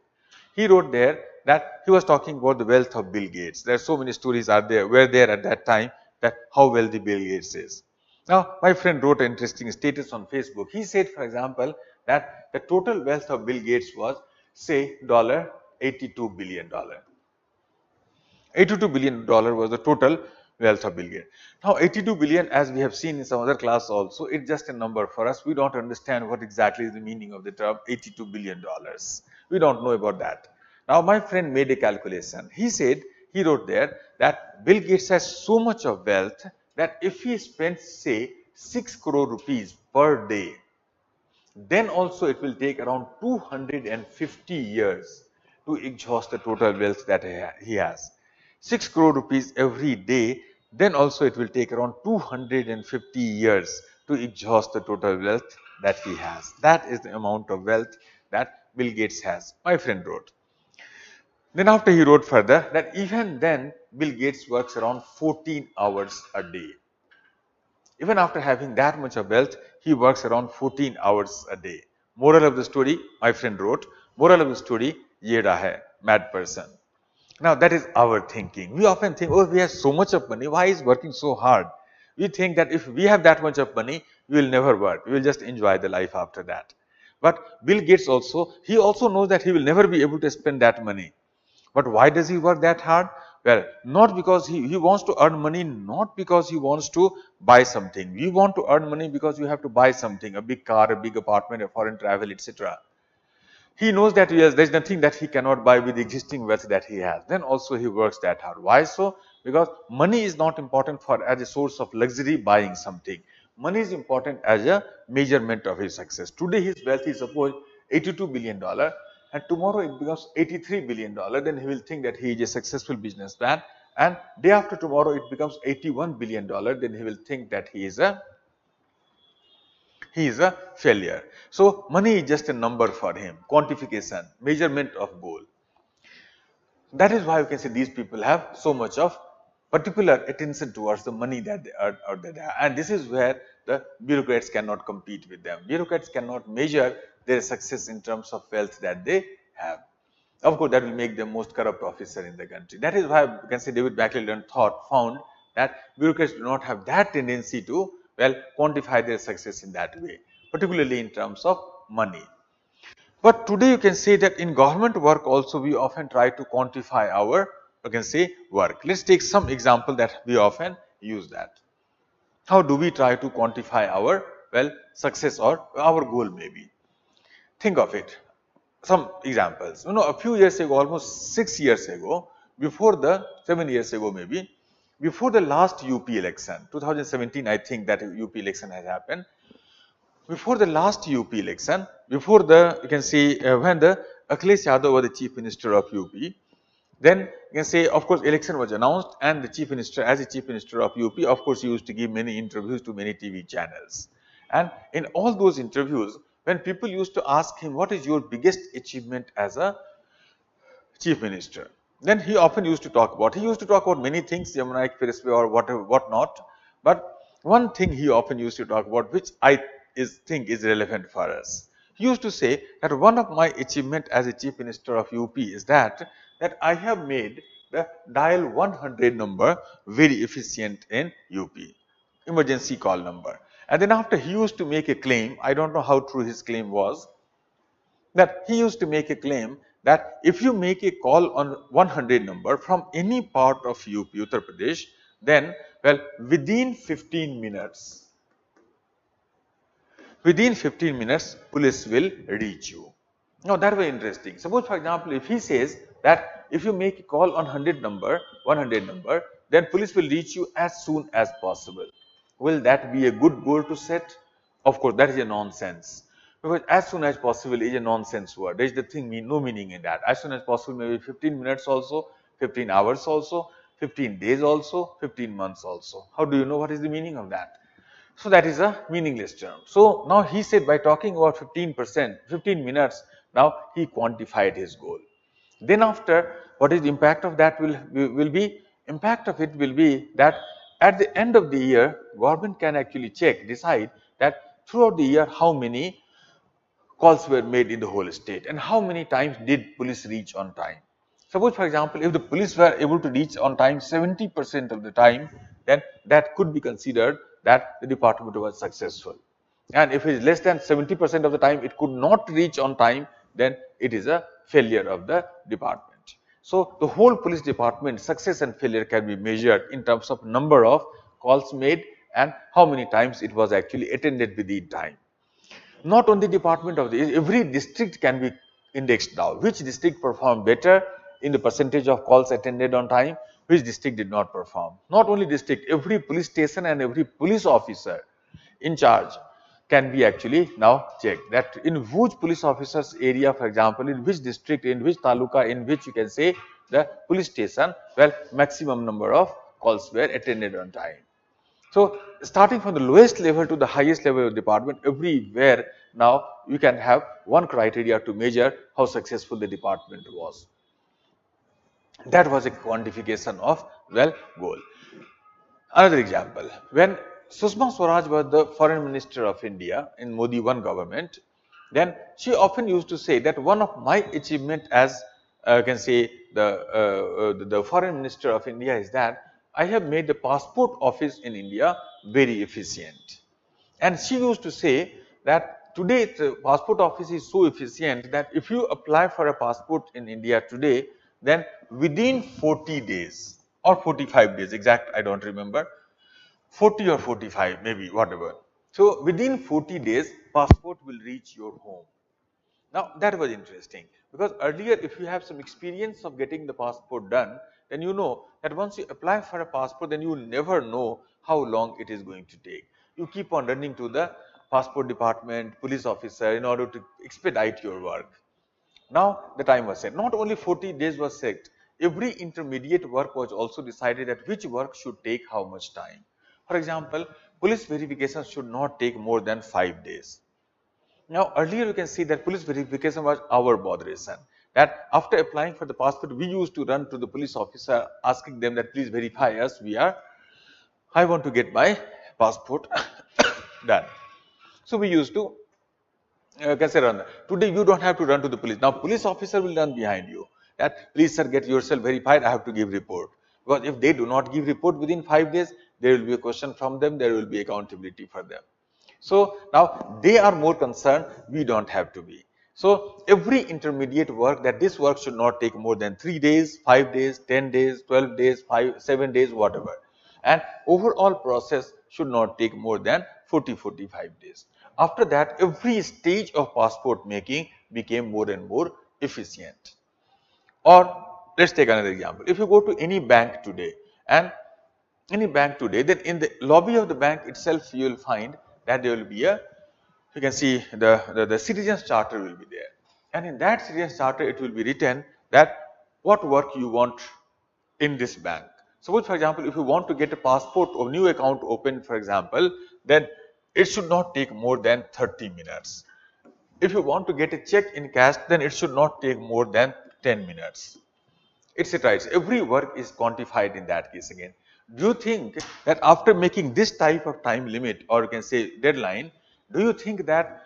He wrote there that he was talking about the wealth of Bill Gates. There are so many stories were there at that time, that how wealthy Bill Gates is. Now, my friend wrote an interesting status on Facebook. He said, for example, that the total wealth of Bill Gates was, say, $82 billion. $82 billion was the total wealth of Bill Gates. Now, 82 billion, as we have seen in some other class also, it's just a number for us. We don't understand what exactly is the meaning of the term $82 billion. We don't know about that. Now, my friend made a calculation. He said, he wrote there that Bill Gates has so much of wealth that if he spends, say, 6 crore rupees per day, then also it will take around 250 years to exhaust the total wealth that he has. 6 crore rupees every day, then also it will take around 250 years to exhaust the total wealth that he has. That is the amount of wealth that Bill Gates has, my friend wrote. Then after he wrote further that even then Bill Gates works around 14 hours a day. Even after having that much of wealth, he works around 14 hours a day. Moral of the story, my friend wrote, moral of the story, ye raha hai, mad person. Now that is our thinking. We often think, oh, we have so much of money, why is working so hard? We think that if we have that much of money, we will never work. We will just enjoy the life after that. But Bill Gates also, he also knows that he will never be able to spend that money. But why does he work that hard? Well, not because he wants to earn money, not because he wants to buy something. We want to earn money because you have to buy something, a big car, a big apartment, a foreign travel, etc. He knows that yes, there is nothing that he cannot buy with the existing wealth that he has. Then also he works that hard. Why so? Because money is not important for as a source of luxury buying something. Money is important as a measurement of his success. Today his wealth is suppose $82 billion, and tomorrow it becomes $83 billion. Then he will think that he is a successful businessman, and day after tomorrow it becomes $81 billion. Then he will think that he is a failure. So money is just a number for him, quantification, measurement of goal. That is why you can say these people have so much of particular attention towards the money that they earn or that they have. And this is where the bureaucrats cannot compete with them. Bureaucrats cannot measure their success in terms of wealth that they have. Of course, that will make them most corrupt officer in the country. That is why you can say David McClellan found that bureaucrats do not have that tendency to, well, quantify their success in that way, particularly in terms of money. But today you can say that in government work also we often try to quantify our, you can say, work. Let's take some example that we often use that. How do we try to quantify our, well, success or our goal maybe? Think of it. Some examples. You know, a few years ago, almost 6 years ago, 7 years ago maybe, before the last UP election, 2017, I think that UP election has happened. Before the last UP election, before the, you can see when the Akhilesh Yadav was the chief minister of UP, then you can say, of course, election was announced, and the chief minister, as the chief minister of UP, of course, he used to give many interviews to many TV channels. And in all those interviews, when people used to ask him, what is your biggest achievement as a chief minister? Then he often used to talk about many things, Yamuna Expressway or whatever, what not. But one thing he often used to talk about, which I think is relevant for us. He used to say that one of my achievement as a chief minister of UP is that I have made the dial 100 number very efficient in UP, emergency call number. And then after he used to make a claim, I don't know how true his claim was, that he used to make a claim that if you make a call on 100 number from any part of UP, Uttar Pradesh, then, well, within 15 minutes, police will reach you. Now that was interesting. Suppose for example, if he says that if you make a call on 100 number, then police will reach you as soon as possible. Will that be a good goal to set? Of course, that is a nonsense. Because as soon as possible is a nonsense word. There is the thing, no meaning in that. As soon as possible, maybe 15 minutes also, 15 hours also, 15 days also, 15 months also. How do you know what is the meaning of that? So that is a meaningless term. So now he said by talking about 15%, 15 minutes, now he quantified his goal. Then after, what is the impact of that will be? Impact of it will be that at the end of the year, government can actually decide that throughout the year how many calls were made in the whole state and how many times did police reach on time. Suppose for example, if the police were able to reach on time 70% of the time, then that could be considered that the department was successful. And if it is less than 70% of the time it could not reach on time, then it is a failure of the department. So the whole police department success and failure can be measured in terms of number of calls made and how many times it was actually attended within time. Not only department of the, every district can be indexed now. Which district performed better in the percentage of calls attended on time, which district did not perform. Not only district, every police station and every police officer in charge can be actually now checked, that in which police officers area, for example, in which district, in which taluka, in which you can say the police station, well, maximum number of calls were attended on time. So starting from the lowest level to the highest level of department, everywhere now you can have one criteria to measure how successful the department was. That was a quantification of, well, goal. Another example, when Sushma Swaraj was the foreign minister of India in Modi 1 government, then she often used to say that one of my achievement as can say the foreign minister of India is that I have made the passport office in India very efficient. And she used to say that today the passport office is so efficient that if you apply for a passport in India today, then within 40 days or 45 days, exact I don't remember, 40 or 45 maybe, whatever. So within 40 days passport will reach your home. Now that was interesting, because earlier if you have some experience of getting the passport done, then you know that once you apply for a passport, then you will never know how long it is going to take. You keep on running to the passport department, police officer in order to expedite your work. Now the time was set. Not only 40 days was set, every intermediate work was also decided that which work should take how much time. For example, police verification should not take more than 5 days. Now earlier you can see that police verification was our botheration, that after applying for the passport we used to run to the police officer asking them that please verify us, I want to get my passport done. So we used to consider on that. Today you don't have to run to the police. Now police officer will run behind you that please sir, get yourself verified, I have to give report. Because if they do not give report within 5 days, there will be a question from them, there will be accountability for them. So now they are more concerned, we don't have to be. So every intermediate work, that this work should not take more than 3 days, 5 days, 10 days, 12 days, 7 days, whatever. And overall process should not take more than 40-45 days. After that, every stage of passport making became more and more efficient. Or let's take another example. If you go to any bank today, then in the lobby of the bank itself you will find that there will be you can see the citizens charter will be there, and in that citizens charter it will be written that what work you want in this bank. Suppose for example, if you want to get a passport or new account open, for example, then it should not take more than 30 minutes. If you want to get a check in cash, then it should not take more than 10 minutes, etc. Every work is quantified in that case again. Do you think that after making this type of time limit, or you can say deadline, do you think that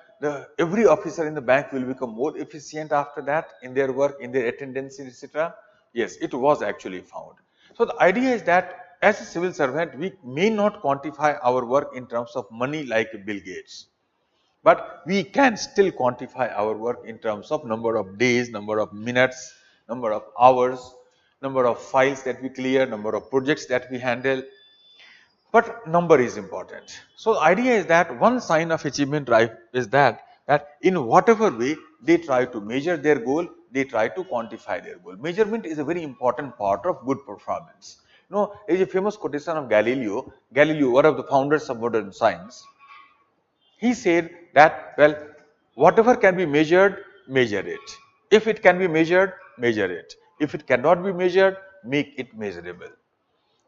every officer in the bank will become more efficient after that in their work, in their attendance, etc.? Yes, it was actually found. So the idea is that as a civil servant, we may not quantify our work in terms of money like Bill Gates, but we can still quantify our work in terms of number of days, number of minutes, number of hours, number of files that we clear, number of projects that we handle, but number is important. So the idea is that one sign of achievement drive is that in whatever way they try to measure their goal, they try to quantify their goal. Measurement is a very important part of good performance. You know, there is a famous quotation of Galileo. Galileo, one of the founders of modern science, he said that, well, whatever can be measured, measure it. If it can be measured, measure it. If it cannot be measured, make it measurable.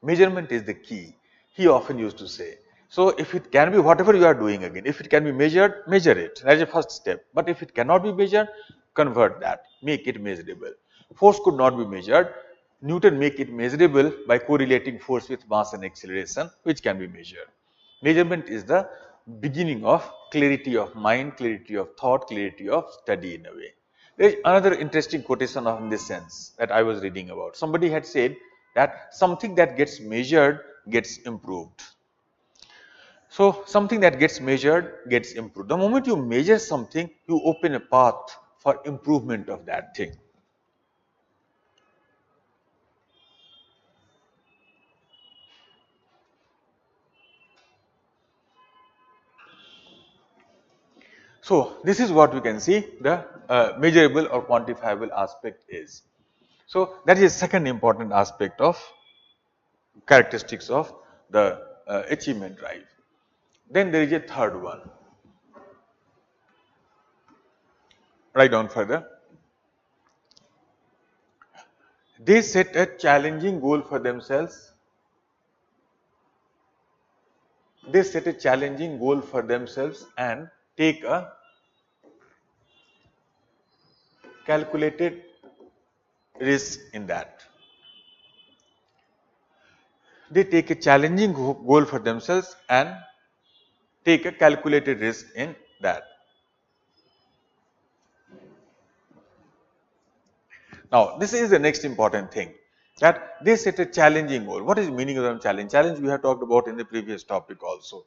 Measurement is the key, he often used to say. So if it can be whatever you are doing again, if it can be measured, measure it. That is the first step. But if it cannot be measured, convert that, make it measurable. Force could not be measured. Newton make it measurable by correlating force with mass and acceleration, which can be measured. Measurement is the beginning of clarity of mind, clarity of thought, clarity of study in a way. There is another interesting quotation of in this sense that I was reading about. Somebody had said that something that gets measured gets improved. So something that gets measured gets improved. The moment you measure something, you open a path for improvement of that thing. So this is what we can see the measurable or quantifiable aspect is. So that is a second important aspect of characteristics of the achievement drive. Then there is a third one. Write down further. They set a challenging goal for themselves. They set a challenging goal for themselves and take a calculated risk in that. They take a challenging goal for themselves and take a calculated risk in that. Now, this is the next important thing, that they set a challenging goal. What is the meaning of the challenge? Challenge we have talked about in the previous topic also.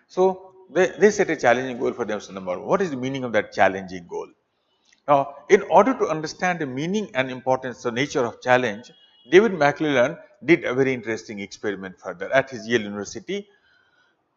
So, they set a challenging goal for themselves. Number one. What is the meaning of that challenging goal? Now, in order to understand the meaning and importance, the nature of challenge, David McClellan did a very interesting experiment further at his Yale University.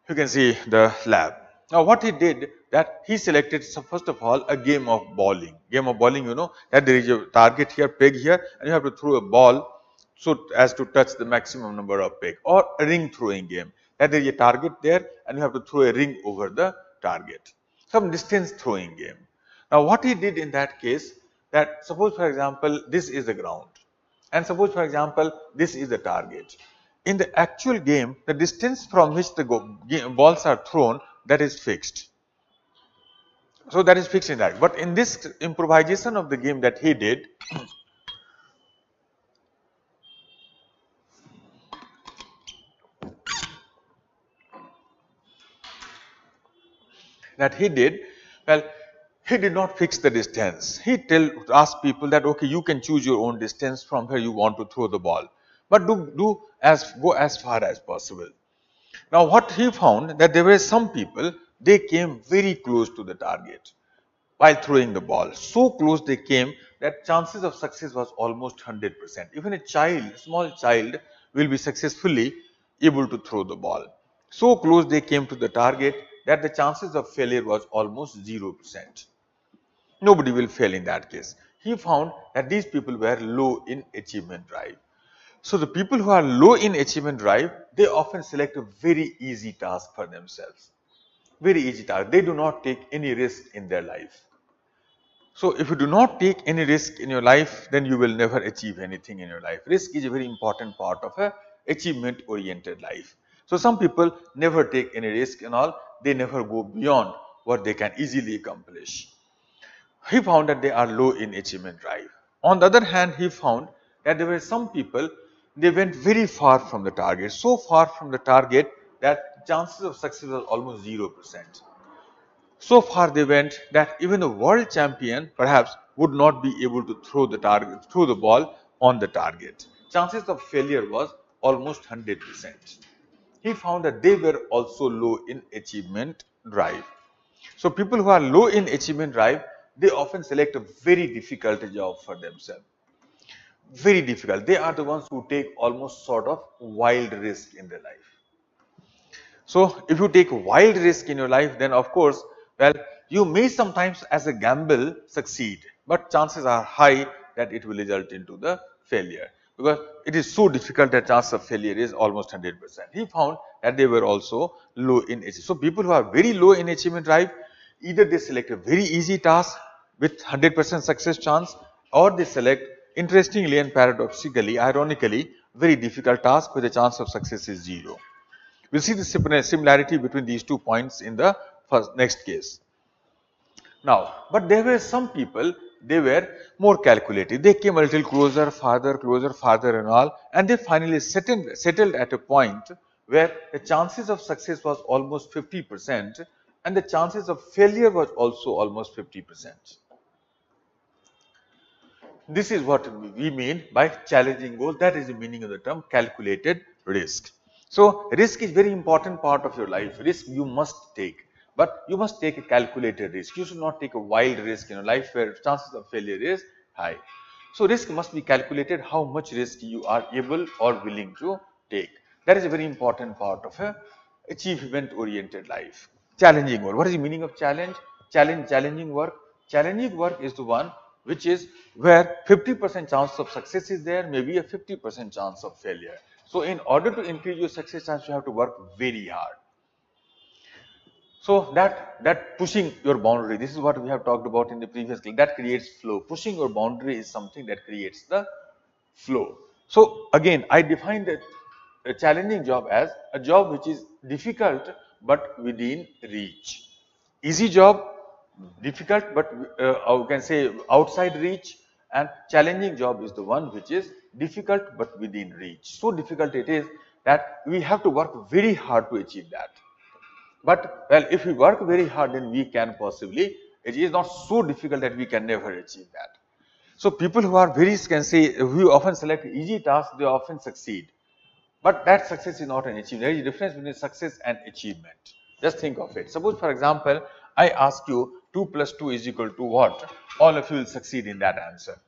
You can see the lab. Now, what he did, that he selected, so first of all, a game of bowling. Game of bowling, you know that there is a target here, peg here, and you have to throw a ball so as to touch the maximum number of peg, or a ring throwing game, that there is a target there and you have to throw a ring over the target. Some distance throwing game. Now, what he did in that case, that suppose for example this is the ground, and suppose for example this is the target. In the actual game, the distance from which the balls are thrown, that is fixed. So that is fixed in that. But in this improvisation of the game that he did, well, he did not fix the distance. He asked people that, okay, you can choose your own distance from where you want to throw the ball, but go as far as possible. Now, what he found, that there were some people, they came very close to the target while throwing the ball. So close they came that chances of success was almost 100%. Even a child, small child, will be successfully able to throw the ball. So close they came to the target that the chances of failure was almost 0%. Nobody will fail in that case. He found that these people were low in achievement drive. So the people who are low in achievement drive, they often select a very easy task for themselves. Very easy task. They do not take any risk in their life. So if you do not take any risk in your life, then you will never achieve anything in your life. Risk is a very important part of a achievement oriented life. So some people never take any risk and all, they never go beyond what they can easily accomplish. He found that they are low in achievement drive. On the other hand, he found that there were some people, they went very far from the target, so far from the target that chances of success was almost 0%. So far they went that even a world champion perhaps would not be able to throw the ball on the target. Chances of failure was almost 100%. He found that they were also low in achievement drive. So people who are low in achievement drive, they often select a very difficult job for themselves. Very difficult. They are the ones who take almost sort of wild risk in their life. So if you take wild risk in your life, then of course, well, you may sometimes as a gamble succeed, but chances are high that it will result into the failure, because it is so difficult that chance of failure is almost 100%. He found that they were also low in achievement. So people who are very low in achievement drive, either they select a very easy task with 100% success chance, or they select, interestingly and paradoxically, ironically, very difficult task where the chance of success is zero. We'll see the similarity between these 2 points in the next case. Now, but there were some people, they were more calculated. They came a little closer, farther and all, and they finally settled at a point where the chances of success was almost 50% and the chances of failure was also almost 50%. This is what we mean by challenging goal. That is the meaning of the term calculated risk. So risk is very important part of your life. Risk you must take, but you must take a calculated risk. You should not take a wild risk in your life where chances of failure is high. So risk must be calculated, how much risk you are able or willing to take. That is a very important part of a achievement oriented life. Challenging work. What is the meaning of challenge? Challenging work. Challenging work is the one which is where 50% chance of success is there, maybe a 50% chance of failure. So in order to increase your success chance, you have to work very hard. So that pushing your boundary, this is what we have talked about in the previous class, that creates flow. Pushing your boundary is something that creates the flow. So again, I defined a challenging job as a job which is difficult but within reach. Easy job, difficult but you can say outside reach, and challenging job is the one which is difficult but within reach. So difficult it is that we have to work very hard to achieve that. But well, if we work very hard, then we can possibly, it is not so difficult that we can never achieve that. So people who are very, can say, who often select easy tasks, they often succeed. But that success is not an achievement. There is a difference between success and achievement. Just think of it. Suppose, for example, I ask you 2 plus 2 is equal to what? All of you will succeed in that answer.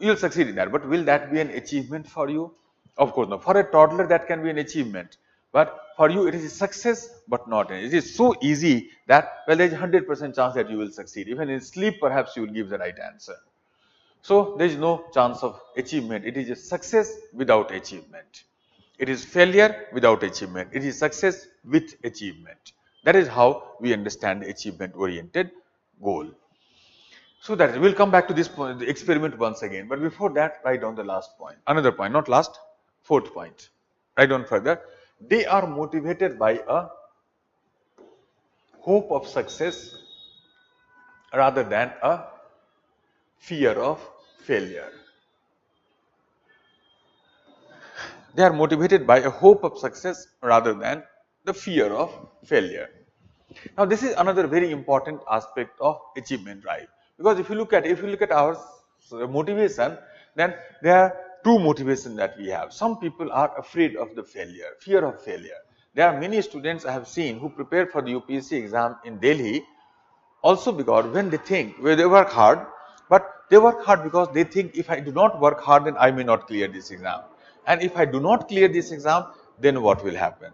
You will succeed in that. But will that be an achievement for you? Of course not. For a toddler, that can be an achievement. But for you, it is a success, but not an. It is so easy that, well, there is 100% chance that you will succeed. Even in sleep, perhaps you will give the right answer. So there is no chance of achievement. It is a success without achievement. It is failure without achievement. It is success with achievement. That is how we understand the achievement oriented goal. So that we'll come back to this point, the experiment once again. But before that, write down the last point. Another point, not last, fourth point. Write down further. They are motivated by a hope of success rather than a fear of failure. They are motivated by a hope of success rather than the fear of failure. Now this is another very important aspect of achievement drive, because if you look at our motivation, then there are two motivations that we have. Some people are afraid of the failure, fear of failure. There are many students I have seen who prepare for the UPSC exam in Delhi, also because when they think, where they work hard, but they work hard because they think, if I do not work hard, then I may not clear this exam. And if I do not clear this exam, then what will happen?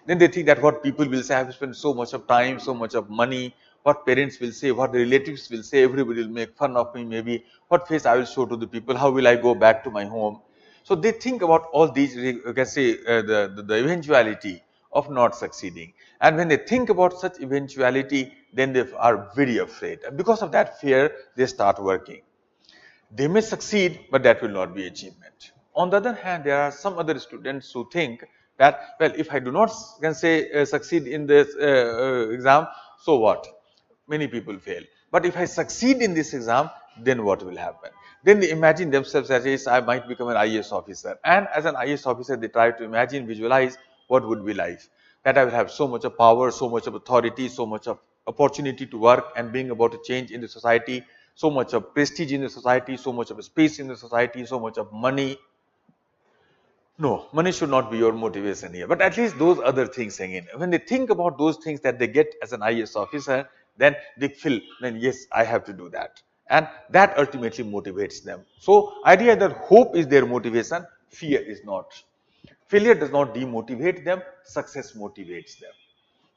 Then they think that what people will say, I have spent so much of time, so much of money, what parents will say, what the relatives will say, everybody will make fun of me maybe, what face I will show to the people, how will I go back to my home. So they think about all these, you can say, the eventuality of not succeeding. And when they think about such eventuality, then they are very afraid. And because of that fear, they start working. They may succeed, but that will not be achievement. On the other hand, there are some other students who think that, well, if I do not, can say, succeed in this exam, so what? Many people fail. But if I succeed in this exam, then what will happen? Then they imagine themselves as, yes, I might become an IAS officer. And as an IAS officer, they try to imagine, visualize what would be life. That I will have so much of power, so much of authority, so much of opportunity to work and bring about a change in the society, so much of prestige in the society, so much of space in the society, so much of money. No, money should not be your motivation here, but at least those other things again. When they think about those things that they get as an IAS officer, then they feel, then yes, I have to do that. And that ultimately motivates them. So idea that hope is their motivation, fear is not. Failure does not demotivate them, success motivates them.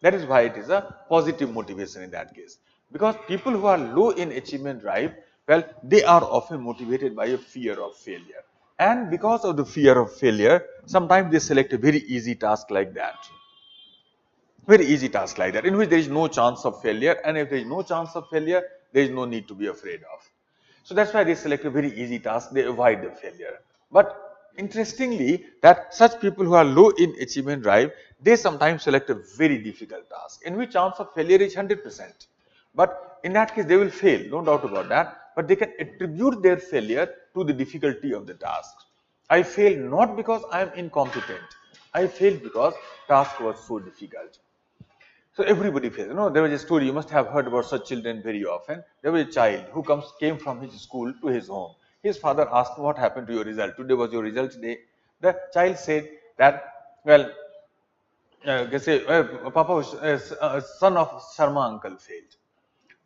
That is why it is a positive motivation in that case. Because people who are low in achievement drive, well, they are often motivated by a fear of failure. And because of the fear of failure, sometimes they select a very easy task like that. Very easy task like that, in which there is no chance of failure. And if there is no chance of failure, there is no need to be afraid of. So that's why they select a very easy task, they avoid the failure. But interestingly, that such people who are low in achievement drive, they sometimes select a very difficult task, in which chance of failure is 100%. But in that case, they will fail, no doubt about that. But they can attribute their failure to the difficulty of the task. I failed not because I am incompetent. I failed because task was so difficult. So everybody fails. There was a story, you must have heard about such children very often. There was a child who came from his school to his home. His father asked, what happened to your result? Today was your result day. The child said that, well, Papa was son of Sharma uncle failed.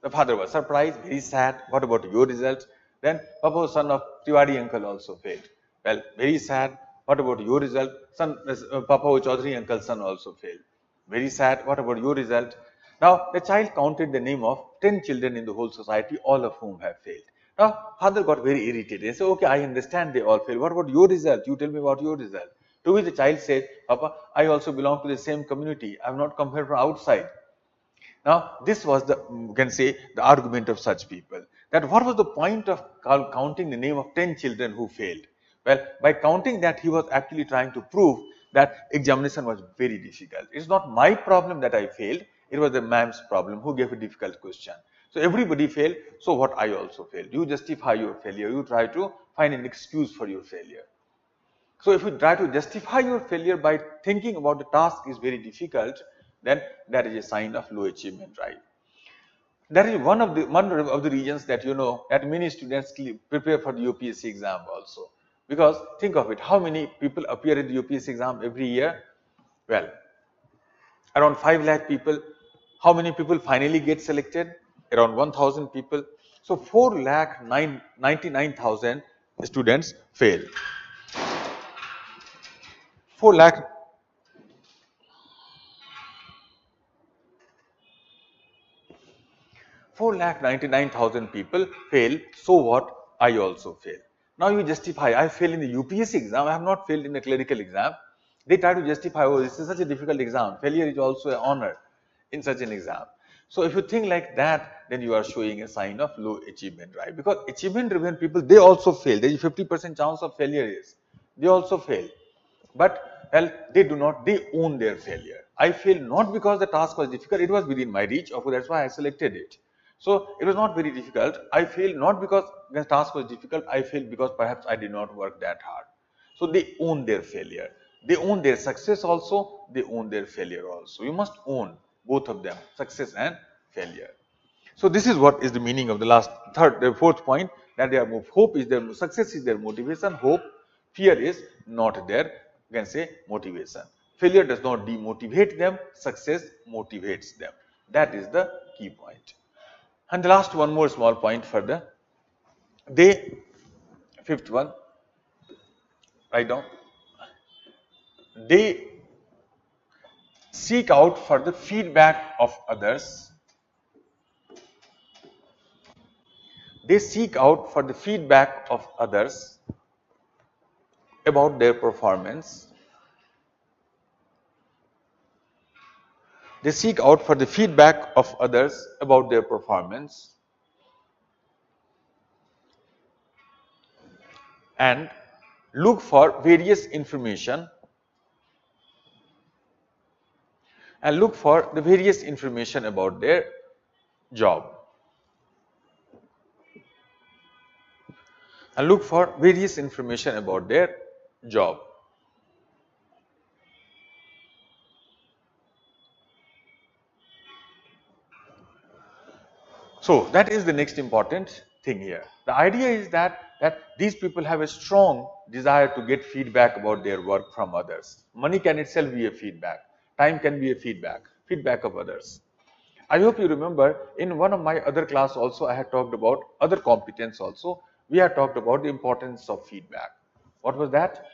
The father was surprised, very sad. What about your result? Then Papa, son of Tiwari uncle also failed. Well, very sad. What about your result? Papa Chaudhary uncle's son also failed. Very sad. What about your result? Now the child counted the name of 10 children in the whole society, all of whom have failed. Now father got very irritated. He said, okay, I understand they all failed. What about your result? You tell me about your result. To which the child said, Papa, I also belong to the same community. I am not come here from outside. Now, this was the, you can say, the argument of such people, that what was the point of counting the name of 10 children who failed? Well, by counting that, he was actually trying to prove that examination was very difficult. It's not my problem that I failed, it was the ma'am's problem who gave a difficult question. So everybody failed, so what, I also failed. You justify your failure, you try to find an excuse for your failure. So if you try to justify your failure by thinking about the task is very difficult, then that is a sign of low achievement drive. That is one of the reasons that that many students prepare for the UPSC exam also. Because think of it, how many people appear in the UPSC exam every year? Well, around 5 lakh people. How many people finally get selected? Around 1,000 people. So 4,99,000 students fail. 4 lakh 4,99,000 people fail, so what? I also fail. Now you justify, I failed in the UPSC exam, I have not failed in the clerical exam. They try to justify, oh, this is such a difficult exam, failure is also an honor in such an exam. So if you think like that, then you are showing a sign of low achievement drive. Because achievement driven people, they also fail. There is 50% chance of failure they also fail. But well, they own their failure. I failed not because the task was difficult, it was within my reach, of course, that's why I selected it. So it was not very difficult. I failed not because the task was difficult, I failed because perhaps I did not work that hard. So they own their failure. They own their success also, they own their failure also. You must own both of them, success and failure. So this is what is the meaning of the fourth point, that hope is their, success is their motivation, hope, fear is not their, you can say, motivation. Failure does not demotivate them, success motivates them. That is the key point. And the last one more small point further. Fifth one, write down. They seek out for the feedback of others. They seek out for the feedback of others about their performance. They seek out for the feedback of others about their performance and look for various information about their job. And look for various information about their job. So that is the next important thing here. The idea is that these people have a strong desire to get feedback about their work from others. Money can itself be a feedback. Time can be a feedback of others. I hope you remember in one of my other class also I had talked about other competence also. We had talked about the importance of feedback. What was that?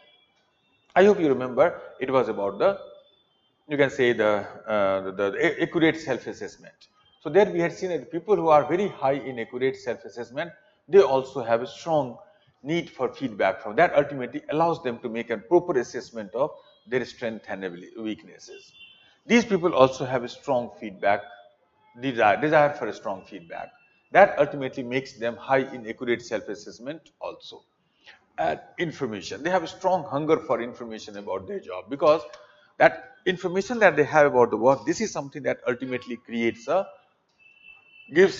I hope you remember it was about the, you can say the accurate self-assessment. So there we had seen that people who are very high in accurate self-assessment, they also have a strong need for feedback from that ultimately allows them to make a proper assessment of their strength and weaknesses. These people also have a strong feedback, desire for a strong feedback. That ultimately makes them high in accurate self-assessment also. And information, they have a strong hunger for information about their job, because that information that they have about the work, this is something that ultimately gives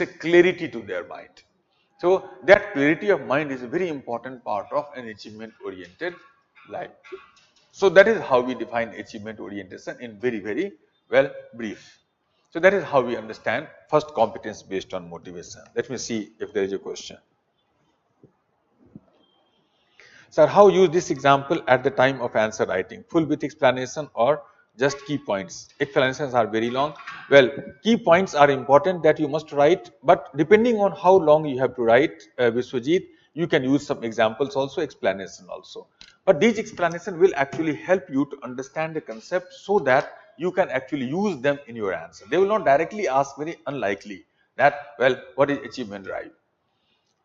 a clarity to their mind. So that clarity of mind is a very important part of an achievement oriented life. So that is how we define achievement orientation in very well brief. So that is how we understand first competence based on motivation. Let me see if there is a question. Sir, how use this example at the time of answer writing? Full with explanation or just key points? Explanations are very long. Well, key points are important that you must write, but depending on how long you have to write, Vishwajit, you can use some examples also, explanation also. But these explanations will actually help you to understand the concept so that you can actually use them in your answer. They will not directly ask, very unlikely, that, well, what is achievement drive?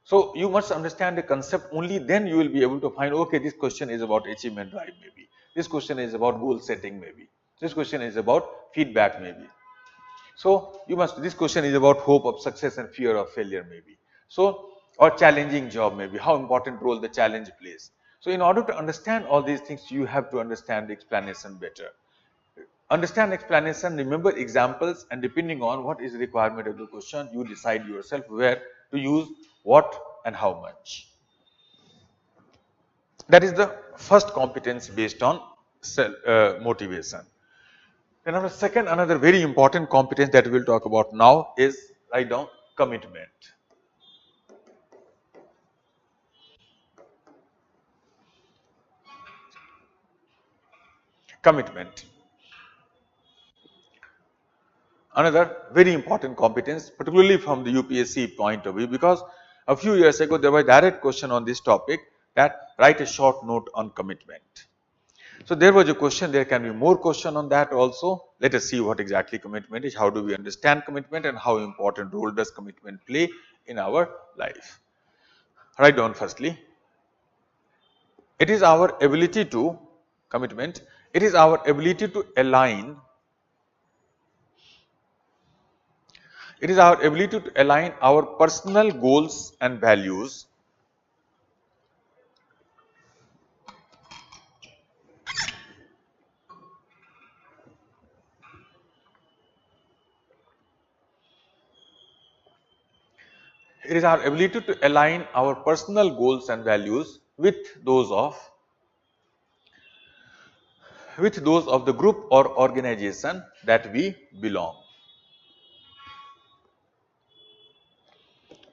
So you must understand the concept, only then you will be able to find, okay, this question is about achievement drive maybe. This question is about goal setting maybe. This question is about feedback maybe. So this question is about hope of success and fear of failure maybe. So, or challenging job maybe, how important role the challenge plays. So in order to understand all these things, you have to understand the explanation better. Understand explanation, remember examples, and depending on what is the requirement of the question, you decide yourself where to use what and how much. That is the first competence based on motivation. Then another very important competence that we will talk about now is, write down, commitment. Commitment. Another very important competence, particularly from the UPSC point of view, because a few years ago there was a direct question on this topic, that write a short note on commitment. So there was a question, there can be more question on that also. Let us see what exactly commitment is, how do we understand commitment, and how important role does commitment play in our life. Write down firstly, it is our ability to, commitment, it is our ability to align, it is our ability to align our personal goals and values It is our ability to align our personal goals and values with those of the group or organization that we belong.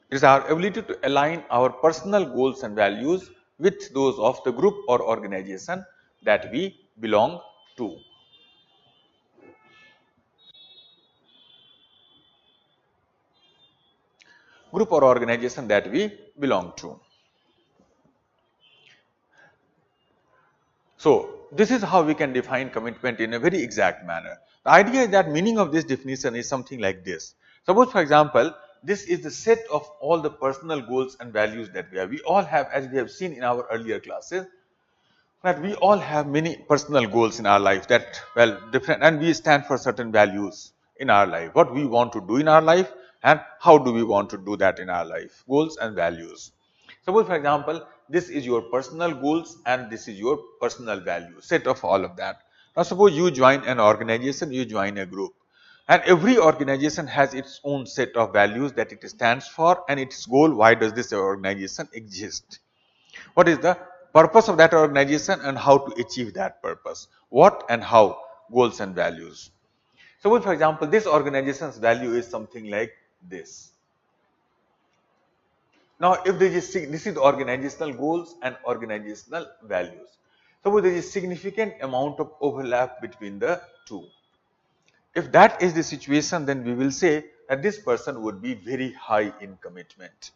It is our ability to align our personal goals and values with those of the group or organization that we belong to. Group or organization that we belong to. So this is how we can define commitment in a very exact manner. The idea is that meaning of this definition is something like this. Suppose, for example, this is the set of all the personal goals and values that we have. We all have, as we have seen in our earlier classes, that we all have many personal goals in our life that, well, different, and we stand for certain values in our life, what we want to do in our life and how do we want to do that in our life, goals and values. Suppose, for example, this is your personal goals and this is your personal values, set of all of that. Now suppose you join an organization, you join a group, and every organization has its own set of values that it stands for and its goal. Why does this organization exist? What is the purpose of that organization and how to achieve that purpose? What and how, goals and values. Suppose, for example, this organization's value is something like this. Now, if there is, this is organizational goals and organizational values. Suppose there is a significant amount of overlap between the two. If that is the situation, then we will say that this person would be very high in commitment,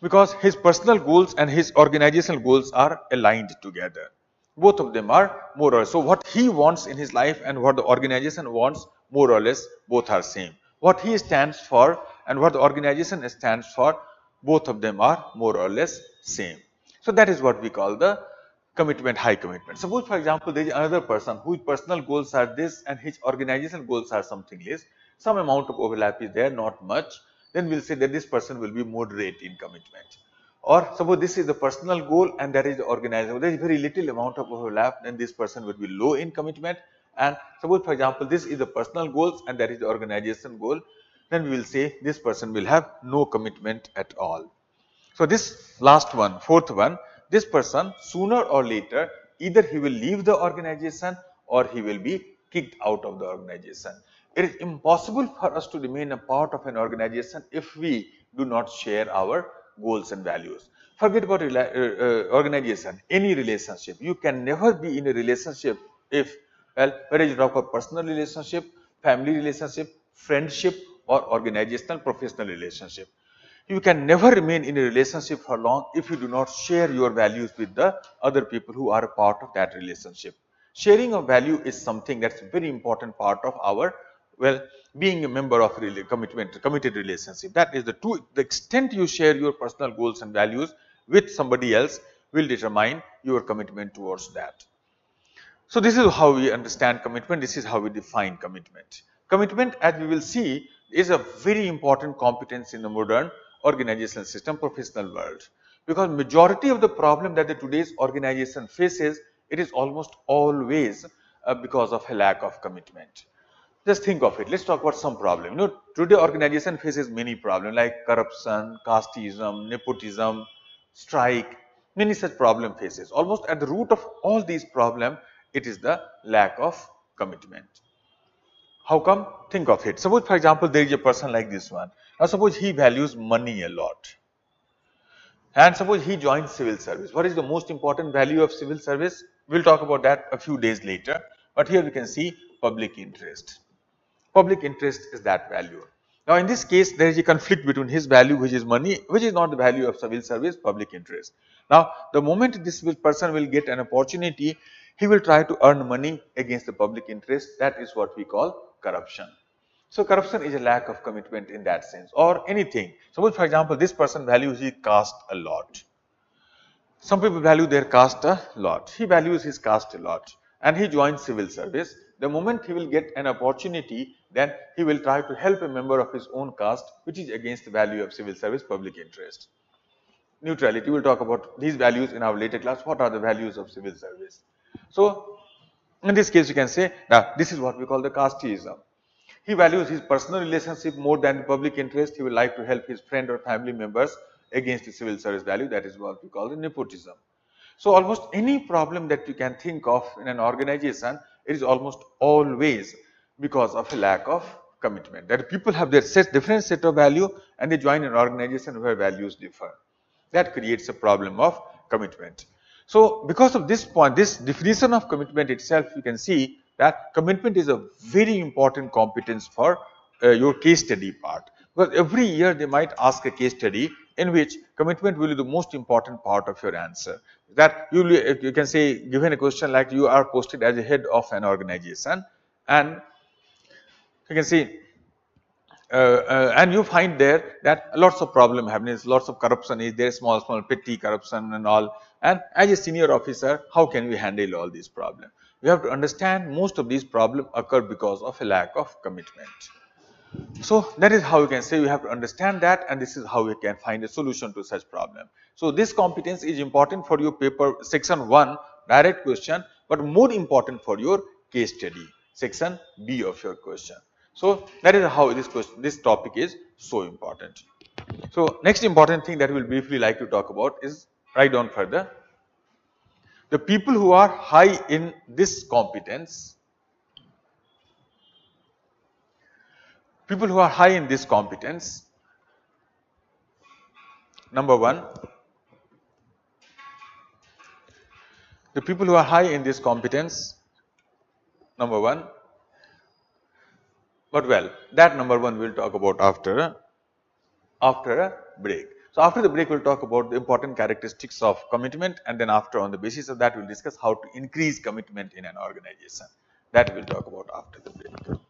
because his personal goals and his organizational goals are aligned together. Both of them are more or less. So what he wants in his life and what the organization wants, more or less both are same. What he stands for and what the organization stands for, both of them are more or less same. So that is what we call the commitment, high commitment. Suppose for example there is another person whose personal goals are this and his organization goals are something less. Some amount of overlap is there, not much. Then we'll say that this person will be moderate in commitment. Or suppose this is the personal goal and that is the organization. There is very little amount of overlap, then this person would be low in commitment. And suppose for example this is the personal goals and that is the organization goal, then we will say this person will have no commitment at all. So this last one, fourth one, this person sooner or later either he will leave the organization or he will be kicked out of the organization. It is impossible for us to remain a part of an organization if we do not share our goals and values. Forget about organization, any relationship. You can never be in a relationship if, well, whether you talk about personal relationship, family relationship, friendship or organizational professional relationship. You can never remain in a relationship for long if you do not share your values with the other people who are a part of that relationship. Sharing of value is something that's a very important part of our, well, being a member of a committed relationship. That is the extent you share your personal goals and values with somebody else will determine your commitment towards that. So this is how we understand commitment. This is how we define commitment. Commitment, as we will see, is a very important competence in the modern organizational system, professional world. Because majority of the problem that the today's organization faces, it is almost always because of a lack of commitment. Just think of it. Let's talk about some problem. You know, today organization faces many problems like corruption, casteism, nepotism, strike, many such problem faces. Almost at the root of all these problems, it is the lack of commitment. How come? Think of it. Suppose for example, there is a person like this one. Now suppose he values money a lot. And suppose he joins civil service. What is the most important value of civil service? We'll talk about that a few days later. But here we can see public interest. Public interest is that value. Now in this case there is a conflict between his value, which is money, which is not the value of civil service, public interest. Now the moment this person will get an opportunity, he will try to earn money against the public interest. That is what we call corruption. So corruption is a lack of commitment in that sense, or anything. Suppose for example this person values his caste a lot. Some people value their caste a lot. He values his caste a lot and he joins civil service. The moment he will get an opportunity, then he will try to help a member of his own caste, which is against the value of civil service, public interest. Neutrality, we will talk about these values in our later class. What are the values of civil service? So in this case you can say that this is what we call the casteism. He values his personal relationship more than the public interest. He will like to help his friend or family members against the civil service value. That is what we call the nepotism. So almost any problem that you can think of in an organization, it is almost always because of a lack of commitment. That people have their different set of value and they join an organization where values differ. That creates a problem of commitment. So because of this point, this definition of commitment itself, you can see that commitment is a very important competence for your case study part. Because every year they might ask a case study in which commitment will be the most important part of your answer. That you can say, given a question like you are posted as a head of an organization and you can see and you find there that lots of problem happening, lots of corruption is there, small petty corruption and all. And as a senior officer, how can we handle all these problems? We have to understand most of these problems occur because of a lack of commitment. So that is how you can say you have to understand that, and this is how we can find a solution to such problem. So this competence is important for your paper section 1 direct question, but more important for your case study section B of your question. So that is how this topic is so important. So next important thing that we will briefly like to talk about is, write down further, the people who are high in this competence. People who are high in this competence, number one, the people who are high in this competence, number one, but well, that number one we'll talk about after a break. So after the break, we'll talk about the important characteristics of commitment, and then after, on the basis of that, we'll discuss how to increase commitment in an organization. That we'll talk about after the break.